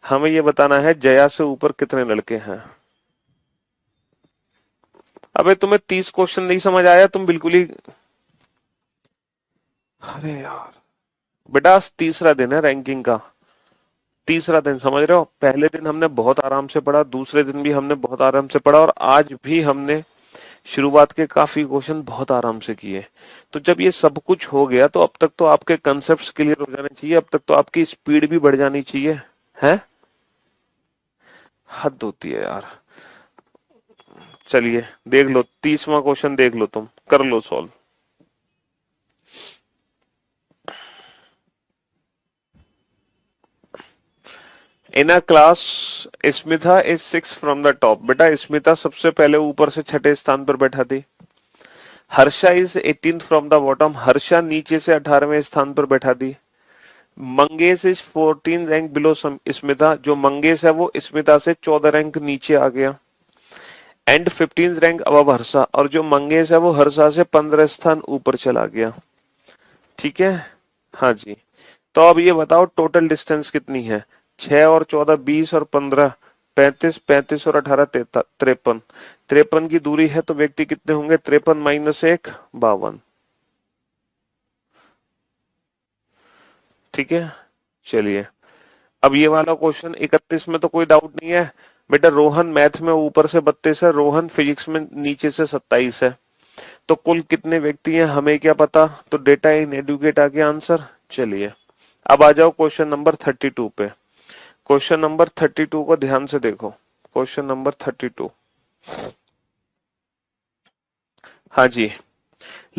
Speaker 1: हमें ये बताना है जया से ऊपर कितने लड़के हैं। अबे तुम्हें 30 क्वेश्चन नहीं समझ आया? तुम बिल्कुल ही, अरे यार बेटा, तीसरा दिन है रैंकिंग का, तीसरा दिन, समझ रहे हो। पहले दिन हमने बहुत आराम से पढ़ा, दूसरे दिन भी हमने बहुत आराम से पढ़ा, और आज भी हमने शुरुआत के काफी क्वेश्चन बहुत आराम से किए। तो जब ये सब कुछ हो गया तो अब तक तो आपके कंसेप्ट क्लियर हो जाने चाहिए, अब तक तो आपकी स्पीड भी बढ़ जानी चाहिए, है। हद होती है यार। चलिए देख लो 30वां क्वेश्चन, देख लो, तुम कर लो solve. In a class Smita is 6 from the top. बेटा स्मिता सबसे पहले ऊपर से छठे स्थान पर बैठा थी। Harsha is 18th from the bottom. Harsha नीचे से 18वें स्थान पर बैठा थी। Mangesh is 14 rank below Smita. जो मंगेश है वो स्मिता से 14 रैंक नीचे आ गया। And 15 rank above Harsha. और जो मंगेश है वो हर्षा से 15 स्थान ऊपर चला गया। ठीक है, हाँ जी। तो अब ये बताओ टोटल डिस्टेंस कितनी है? 6 और 14 20 और 15 35, 35 और 18 53, 53 की दूरी है, तो व्यक्ति कितने होंगे? 53 माइनस 1 52। ठीक है, चलिए अब ये वाला क्वेश्चन 31 में तो कोई डाउट नहीं है बेटा। रोहन मैथ में ऊपर से 32 है, रोहन फिजिक्स में नीचे से 27 है, तो कुल कितने व्यक्ति हैं हमें क्या पता। तो डेटा इन एडुकेट आ गया आंसर। चलिए अब आ जाओ क्वेश्चन नंबर 32 पे। क्वेश्चन नंबर 32 को ध्यान से देखो। Question number 32। हाँ जी,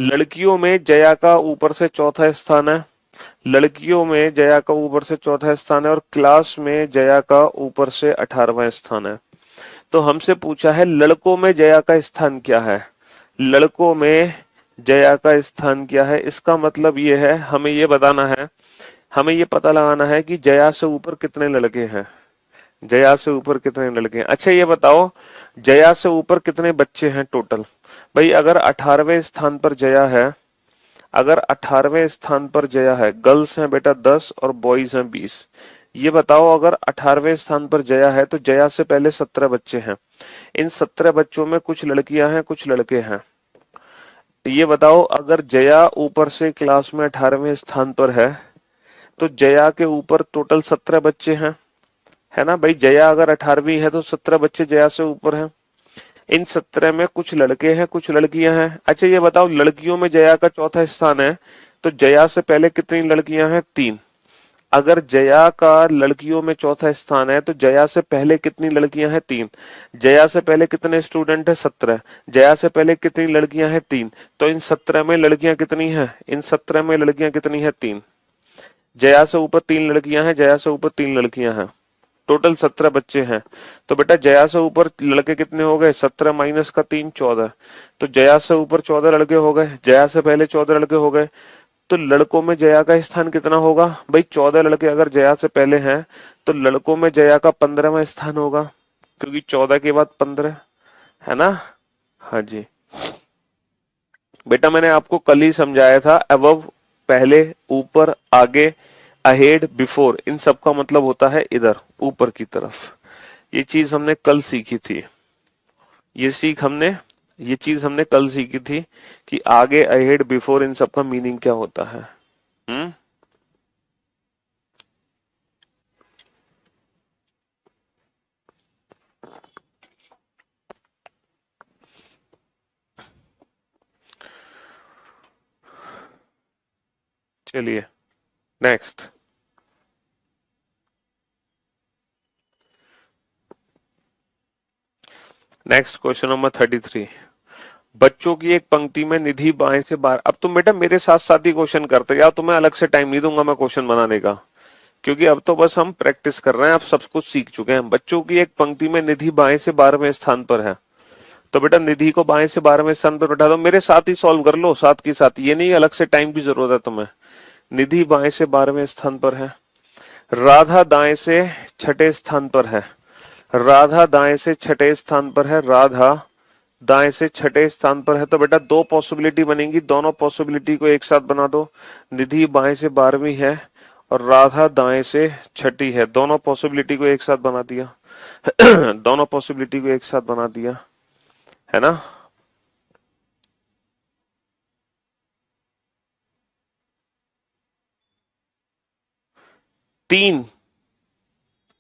Speaker 1: लड़कियों में जया का ऊपर से चौथा स्थान है। लड़कियों में जया का ऊपर से चौथा स्थान है और क्लास में जया का ऊपर से 18वां स्थान है। तो हमसे पूछा है लड़कों में जया का स्थान क्या है। लड़कों में जया का स्थान क्या है, इसका मतलब ये है हमें ये बताना है, हमें ये पता लगाना है कि जया से ऊपर कितने लड़के हैं। जया से ऊपर कितने लड़के हैं। अच्छा ये बताओ, जया से ऊपर कितने बच्चे हैं टोटल। भाई अगर 18वें स्थान पर जया है, अगर 18वें स्थान पर जया है, गर्ल्स हैं बेटा 10 और बॉयज हैं 20। ये बताओ अगर 18वें स्थान पर जया है तो जया से पहले 17 बच्चे हैं। इन 17 बच्चों में कुछ लड़कियां हैं कुछ लड़के हैं। ये बताओ अगर जया ऊपर से क्लास में 18वें स्थान पर है तो जया के ऊपर टोटल 17 बच्चे हैं, है ना भाई। जया अगर 18वीं है तो 17 बच्चे जया से ऊपर हैं। इन 17 में कुछ लड़के हैं कुछ लड़कियां हैं। अच्छा ये बताओ लड़कियों में जया का चौथा स्थान है तो जया से पहले कितनी लड़कियां हैं, 3। अगर जया का लड़कियों में चौथा स्थान है तो जया से पहले कितनी लड़कियां हैं, 3। जया से पहले कितने स्टूडेंट है, 17। जया से पहले कितनी लड़कियां हैं, 3। तो इन 17 में लड़कियां कितनी हैं, इन 17 में लड़कियां कितनी हैं, 3। जया से ऊपर 3 लड़कियां हैं, जया से ऊपर 3 लड़कियां हैं, टोटल 17 बच्चे हैं। तो बेटा जया से ऊपर लड़के कितने हो गए, 17 माइनस का 3 14। तो जया से ऊपर 14 लड़के हो गए, जया से पहले 14 लड़के हो गए। तो लड़कों में जया का स्थान कितना होगा भाई, 14 लड़के अगर जया से पहले हैं तो लड़कों में जया का 15वां स्थान होगा, क्योंकि 14 के बाद 15, है ना। हाँ जी बेटा, मैंने आपको कल ही समझाया था, अबव पहले, ऊपर, आगे, अहेड, बिफोर, इन सब का मतलब होता है इधर ऊपर की तरफ। ये चीज हमने कल सीखी थी, ये चीज हमने कल सीखी थी कि आगे, अहेड, बिफोर, इन सब का मीनिंग क्या होता है। हम्म चलिए नेक्स्ट। Next question number 33। बच्चों की एक पंक्ति में निधि बाएं से बार, अब तुम बेटा मेरे साथ साथ ही क्वेश्चन करते यार, तुम्हें अलग से टाइम नहीं दूंगा मैं क्वेश्चन बनाने का, क्योंकि अब तो बस हम प्रैक्टिस कर रहे हैं, अब सब कुछ सीख चुके हैं। बच्चों की एक पंक्ति में निधि बाएं से 12वें स्थान पर है। तो बेटा निधि को बाएं से 12वें स्थान पर बैठा दो, मेरे साथ ही सॉल्व कर लो साथ के साथ, ये नहीं अलग से टाइम की जरूरत है तुम्हें। निधि बाएं से 12वें स्थान पर है, राधा दाएं से छठे स्थान पर है, राधा दाएं से छठे स्थान पर है, राधा दाएं से छठे स्थान पर है। तो बेटा दो पॉसिबिलिटी बनेंगी, दोनों पॉसिबिलिटी को एक साथ बना दो। निधि बाएं से 12वीं है और राधा दाएं से छठी है, दोनों पॉसिबिलिटी को एक साथ बना दिया। दोनों पॉसिबिलिटी को एक साथ बना दिया, है ना। तीन,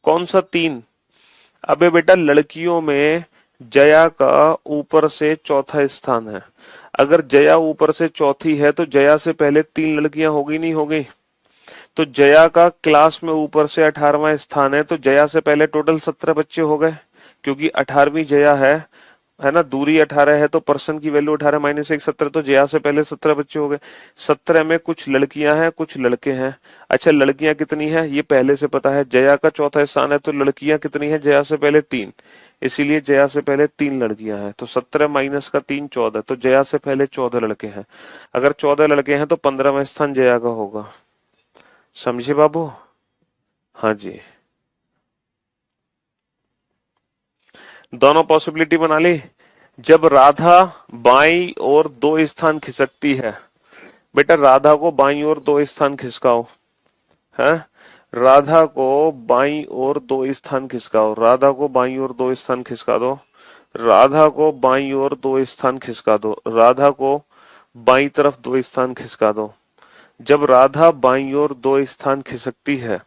Speaker 1: कौन सा 3? अबे बेटा लड़कियों में जया का ऊपर से चौथा स्थान है। अगर जया ऊपर से चौथी है तो जया से पहले 3 लड़कियां होगी नहीं होगी। तो जया का क्लास में ऊपर से 18वां स्थान है, तो जया से पहले टोटल 17 बच्चे हो गए, क्योंकि 18वीं जया है ना। दूरी 18 है तो पर्सन की वैल्यू 18 माइनस 1 17, तो जया से पहले 17 बच्चे हो गए। 17 में कुछ लड़कियां हैं कुछ लड़के हैं। अच्छा लड़कियां कितनी है ये पहले से पता है, जया का चौथा स्थान है तो लड़कियां कितनी है, जया से पहले 3, इसीलिए जया से पहले 3 लड़कियां हैं। तो 17 माइनस का 3 14, तो जया से पहले 14 लड़के हैं। अगर 14 लड़के हैं तो 15वां स्थान जया का होगा, समझे बाबू। हाँ जी, दोनों पॉसिबिलिटी बना ली। जब राधा बाई और 2 स्थान खिसकती है, बेटा राधा को बाई और 2 स्थान खिसकाओ, है। राधा को बाई और 2 स्थान खिसकाओ, राधा को बाई और 2 स्थान खिसका दो, राधा को बाई और 2 स्थान खिसका दो, राधा को बाई तरफ 2 स्थान खिसका दो। जब राधा बाई और 2 स्थान खिसकती है,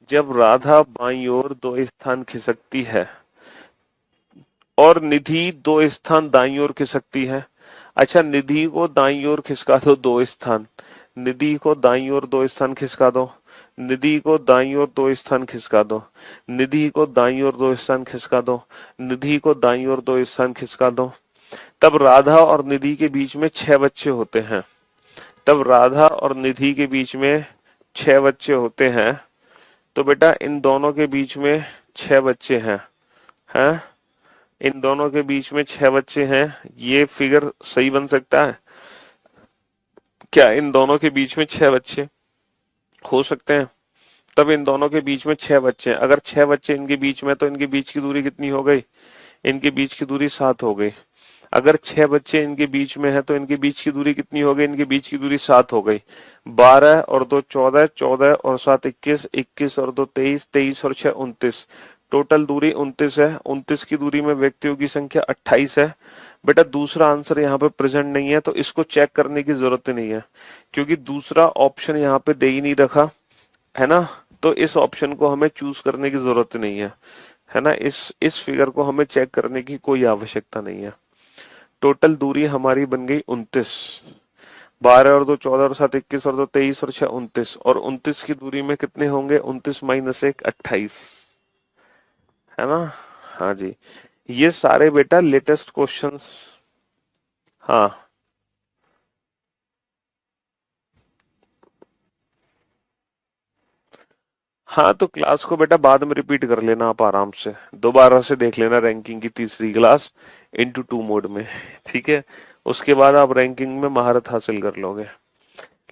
Speaker 1: जब राधा बाई और 2 स्थान खिसकती है और निधि 2 स्थान दाईं ओर खिसकती है। अच्छा निधि को दाईं ओर खिसका दो 2 स्थान, निधि को दाईं ओर 2 स्थान खिसका दो, निधि को दाईं ओर 2 स्थान खिसका दो, निधि को दाईं ओर 2 स्थान खिसका दो, निधि को दाईं ओर 2 स्थान खिसका दो। तब राधा और निधि के बीच में 6 बच्चे होते हैं। तब राधा और निधि के बीच में 6 बच्चे होते हैं। तो बेटा इन दोनों के बीच में 6 बच्चे हैं, हैं? इन दोनों के बीच में 6 बच्चे हैं। ये फिगर सही बन सकता है क्या? इन दोनों के बीच में 6 बच्चे हो सकते हैं। तब इन दोनों के बीच में 6 बच्चे हैं। अगर 6 बच्चे इनके बीच में, तो इनके बीच की दूरी कितनी हो गई? इनके बीच की दूरी 7 हो गई। अगर 6 बच्चे इनके बीच में है तो इनके बीच की दूरी कितनी हो गई? इनके बीच की दूरी 7 हो गई। 12 और 2 14, 14 और 7 21, 21 और 2 23, 23 और 6 29। टोटल दूरी 29 है। 29 की दूरी में व्यक्तियों की संख्या 28 है। बेटा दूसरा आंसर यहाँ पे प्रेजेंट नहीं है, तो इसको चेक करने की जरूरत ही नहीं है, क्योंकि दूसरा ऑप्शन यहाँ पे दे ही नहीं रखा है ना। तो इस ऑप्शन को हमें चूज करने की जरूरत नहीं है ना। इस फिगर को हमें चेक करने की कोई आवश्यकता नहीं है। टोटल दूरी हमारी बन गई 29। 12 और 2 14 और 7 21 और 2 23 और 6 29। और 29 की दूरी में कितने होंगे? 29 माइनस 1 28, है ना। हाँ जी, ये सारे बेटा लेटेस्ट क्वेश्चंस। हाँ हाँ, तो क्लास को बेटा बाद में रिपीट कर लेना, आप आराम से दोबारा से देख लेना रैंकिंग की तीसरी क्लास इंटू 2 मोड में, ठीक है। उसके बाद आप रैंकिंग में महारत हासिल कर लोगे।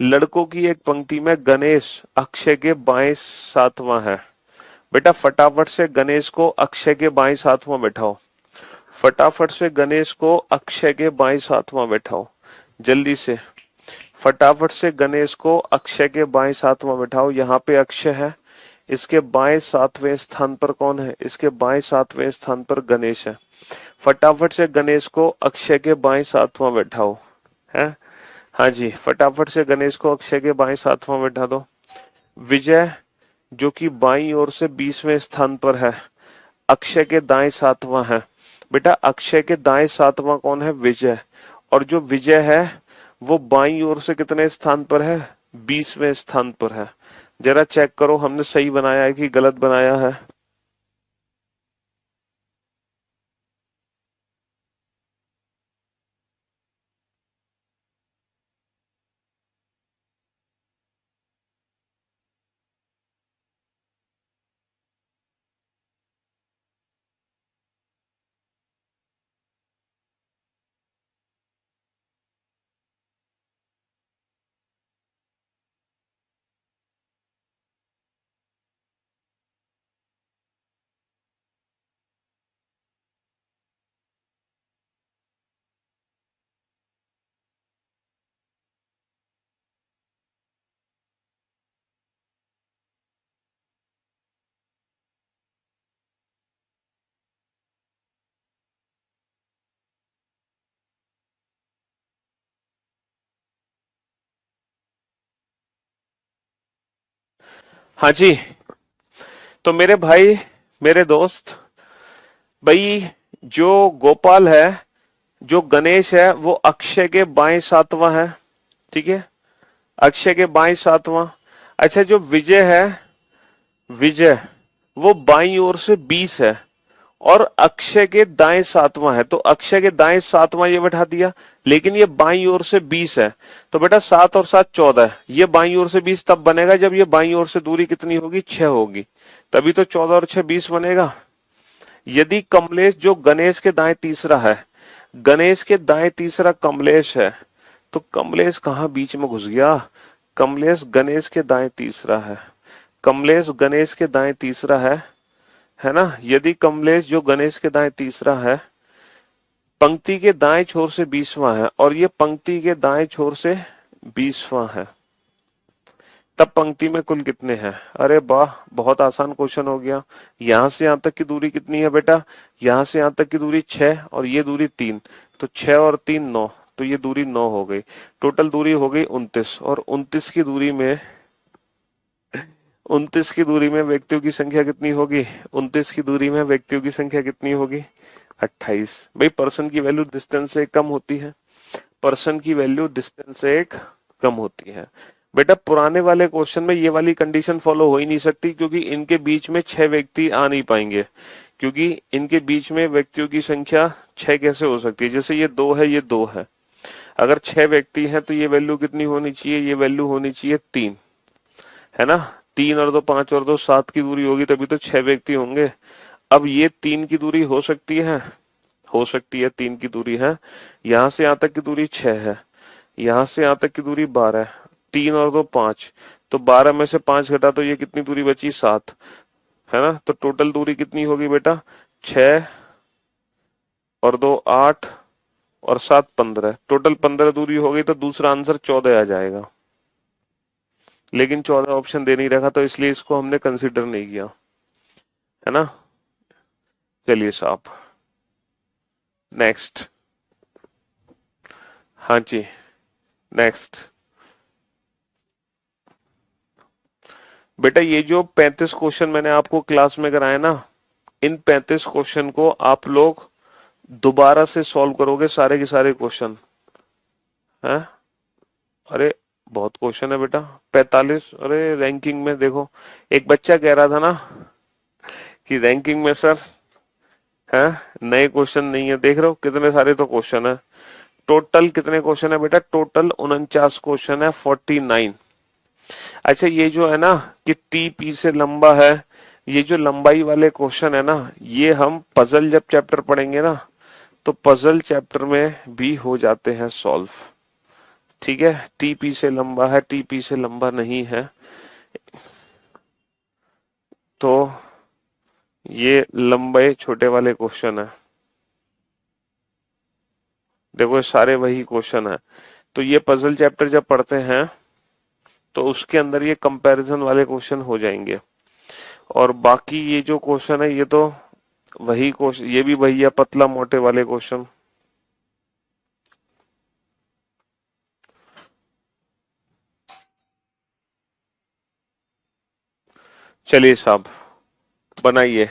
Speaker 1: लड़कों की एक पंक्ति में गणेश अक्षय के बाएं सातवां है। बेटा फटाफट से गणेश को अक्षय के बाएं सातवां बैठाओ। फटाफट से गणेश को अक्षय के बाएं सातवां बैठाओ, जल्दी से। फटाफट से गणेश को अक्षय के बाएं सातवां बैठाओ। यहाँ पे अक्षय है, इसके बाएं सातवें स्थान पर कौन है? इसके बाएं सातवें स्थान पर गणेश है। फटाफट से गणेश को अक्षय के बाएं सातवां बैठाओ, है। हाँ जी, फटाफट से गणेश को अक्षय के बाएं सातवां बैठा दो। विजय जो कि बाईं ओर से 20वें स्थान पर है, अक्षय के दाएं सातवां है। बेटा अक्षय के दाएं सातवां कौन है? विजय। और जो विजय है वो बाईं ओर से कितने स्थान पर है? 20वें स्थान पर है। जरा चेक करो हमने सही बनाया है कि गलत बनाया है। हाँ जी, तो मेरे भाई, मेरे दोस्त, भाई जो गोपाल है, जो गणेश है, वो अक्षय के बाएं सातवां है, ठीक है। अक्षय के बाएं सातवां। अच्छा, जो विजय है, विजय वो बाईं ओर से 20 है और अक्षय के दाएं सातवां है, तो अक्षय के दाएं सातवां ये बैठा दिया, लेकिन ये बाईं ओर से 20 है। तो बेटा 7 और 7 14, ये बाईं ओर से 20 तब बनेगा जब ये बाईं ओर से दूरी कितनी होगी? 6 होगी, तभी तो 14 और 6 20 बनेगा। यदि कमलेश जो गणेश के दाएं तीसरा है, गणेश के दाएं तीसरा कमलेश है, तो कमलेश कहाँ बीच में घुस गया? कमलेश गणेश के दाएं तीसरा है, कमलेश गणेश के दाएं तीसरा है ना। यदि कमलेश जो गणेश के दाएं तीसरा है, पंक्ति के दाएं छोर से 20वां है, और ये पंक्ति के दाएं छोर से 20वां है, तब पंक्ति में कुल कितने हैं? अरे वाह, बहुत आसान क्वेश्चन हो गया। यहां से यहां तक की दूरी कितनी है बेटा? यहां से यहां तक की दूरी 6 और ये दूरी 3, तो 6 और 3 9, तो ये दूरी 9 हो गई। टोटल दूरी हो गई 29। और 29 की दूरी में 29 की दूरी में व्यक्तियों की संख्या कितनी होगी? 29 की दूरी में व्यक्तियों की संख्या कितनी होगी? 28। भाई पर्सन की वैल्यू डिस्टेंस से कम होती है, पर्सन की वैल्यू डिस्टेंस से एक कम होती है। बेटा पुराने वाले क्वेश्चन में ये वाली कंडीशन फॉलो हो ही नहीं सकती, क्योंकि इनके बीच में 6 व्यक्ति आ नहीं पाएंगे, क्योंकि इनके बीच में व्यक्तियों की संख्या 6 कैसे हो सकती है? जैसे ये 2 है, ये 2 है, अगर 6 व्यक्ति हैं तो ये वैल्यू कितनी होनी चाहिए? ये वैल्यू होनी चाहिए 3, है ना? 3 और 2 5 और 2 7 की दूरी होगी, तभी तो 6 व्यक्ति होंगे। अब ये 3 की दूरी हो सकती है, हो सकती है, 3 की दूरी है। यहां से यहां तक की दूरी 6 है, यहां से यहां तक की दूरी 12 है, 3 और 2 5, तो 12 में से 5 घटा तो ये कितनी दूरी बची? 7, है ना? तो टोटल दूरी कितनी होगी बेटा? 6 और 2 8 और 7 15, टोटल 15 दूरी हो गई, तो दूसरा आंसर 14 आ जाएगा। लेकिन 14 ऑप्शन दे नहीं रखा, तो इसलिए इसको हमने कंसिडर नहीं किया, है ना? चलिए साहब, नेक्स्ट। हाँ जी, नेक्स्ट। बेटा ये जो 35 क्वेश्चन मैंने आपको क्लास में कराए ना, इन 35 क्वेश्चन को आप लोग दोबारा से सॉल्व करोगे, सारे के सारे क्वेश्चन, हैं? अरे बहुत क्वेश्चन है बेटा, 45। अरे रैंकिंग में देखो, एक बच्चा कह रहा था ना कि रैंकिंग में सर है नए क्वेश्चन नहीं है। देख रहे हो कितने सारे तो क्वेश्चन है। टोटल कितने क्वेश्चन है बेटा? टोटल 49 क्वेश्चन है, 49। अच्छा ये जो है ना कि टी पी से लंबा है, ये जो लंबाई वाले क्वेश्चन है ना, ये हम पजल जब चैप्टर पढ़ेंगे ना, तो पजल चैप्टर में भी हो जाते हैं सॉल्व। ठीक है, टीपी से लंबा है, टीपी से लंबा नहीं है, तो ये लंबे छोटे वाले क्वेश्चन है। देखो ये सारे वही क्वेश्चन है, तो ये पजल चैप्टर जब पढ़ते हैं तो उसके अंदर ये कंपैरिजन वाले क्वेश्चन हो जाएंगे। और बाकी ये जो क्वेश्चन है, ये तो वही क्वेश्चन, ये भी वही है, पतला मोटे वाले क्वेश्चन। चलिए साहब, बनाइए।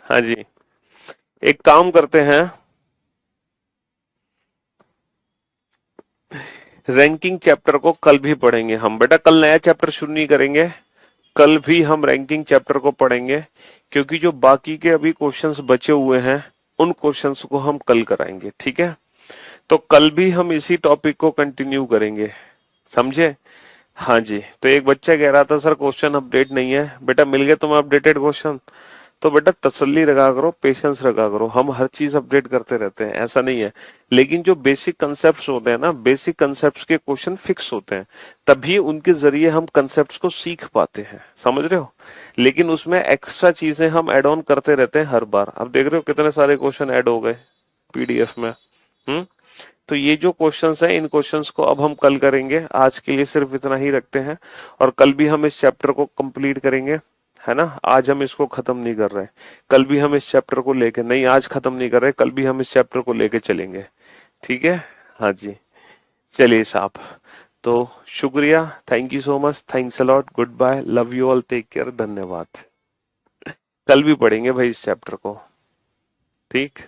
Speaker 1: हाँ जी, एक काम करते हैं, रैंकिंग चैप्टर को कल भी पढ़ेंगे हम। बेटा कल नया चैप्टर शुरू नहीं करेंगे, कल भी हम रैंकिंग चैप्टर को पढ़ेंगे, क्योंकि जो बाकी के अभी क्वेश्चंस बचे हुए हैं उन क्वेश्चंस को हम कल कराएंगे। ठीक है, तो कल भी हम इसी टॉपिक को कंटिन्यू करेंगे, समझे? हाँ जी, तो एक बच्चा कह रहा था सर क्वेश्चन अपडेट नहीं है। बेटा मिल गए तुम्हें अपडेटेड क्वेश्चन? तो बेटा तसल्ली रखा करो, पेशेंस रखा करो, हम हर चीज अपडेट करते रहते हैं, ऐसा नहीं है। लेकिन जो बेसिक कंसेप्ट्स होते हैं ना, बेसिक कंसेप्ट्स के क्वेश्चन फिक्स होते हैं, तभी उनके जरिए हम कंसेप्ट्स को सीख पाते हैं, समझ रहे हो? लेकिन उसमें एक्स्ट्रा चीजें हम ऐड ऑन करते रहते हैं हर बार। अब देख रहे हो कितने सारे क्वेश्चन ऐड हो गए पीडीएफ में। तो ये जो क्वेश्चंस हैं, इन क्वेश्चंस को अब हम कल करेंगे, आज के लिए सिर्फ इतना ही रखते हैं। और कल भी हम इस चैप्टर को कंप्लीट करेंगे, है ना? आज हम इसको खत्म नहीं कर रहे, कल भी हम इस चैप्टर को लेके, नहीं आज खत्म नहीं कर रहे, कल भी हम इस चैप्टर को लेके चलेंगे। ठीक है, हाँ जी। चलिए साहब, तो शुक्रिया, thank you so much, thanks a lot, good bye, love you all, take care, धन्यवाद। कल भी पढ़ेंगे भाई इस चैप्टर को। ठीक,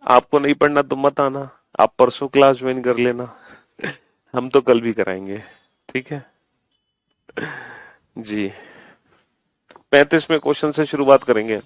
Speaker 1: आपको नहीं पढ़ना तो मत आना, आप परसों क्लास ज्वाइन कर लेना, हम तो कल भी कराएंगे। ठीक है जी, 35वें क्वेश्चन से शुरुआत करेंगे।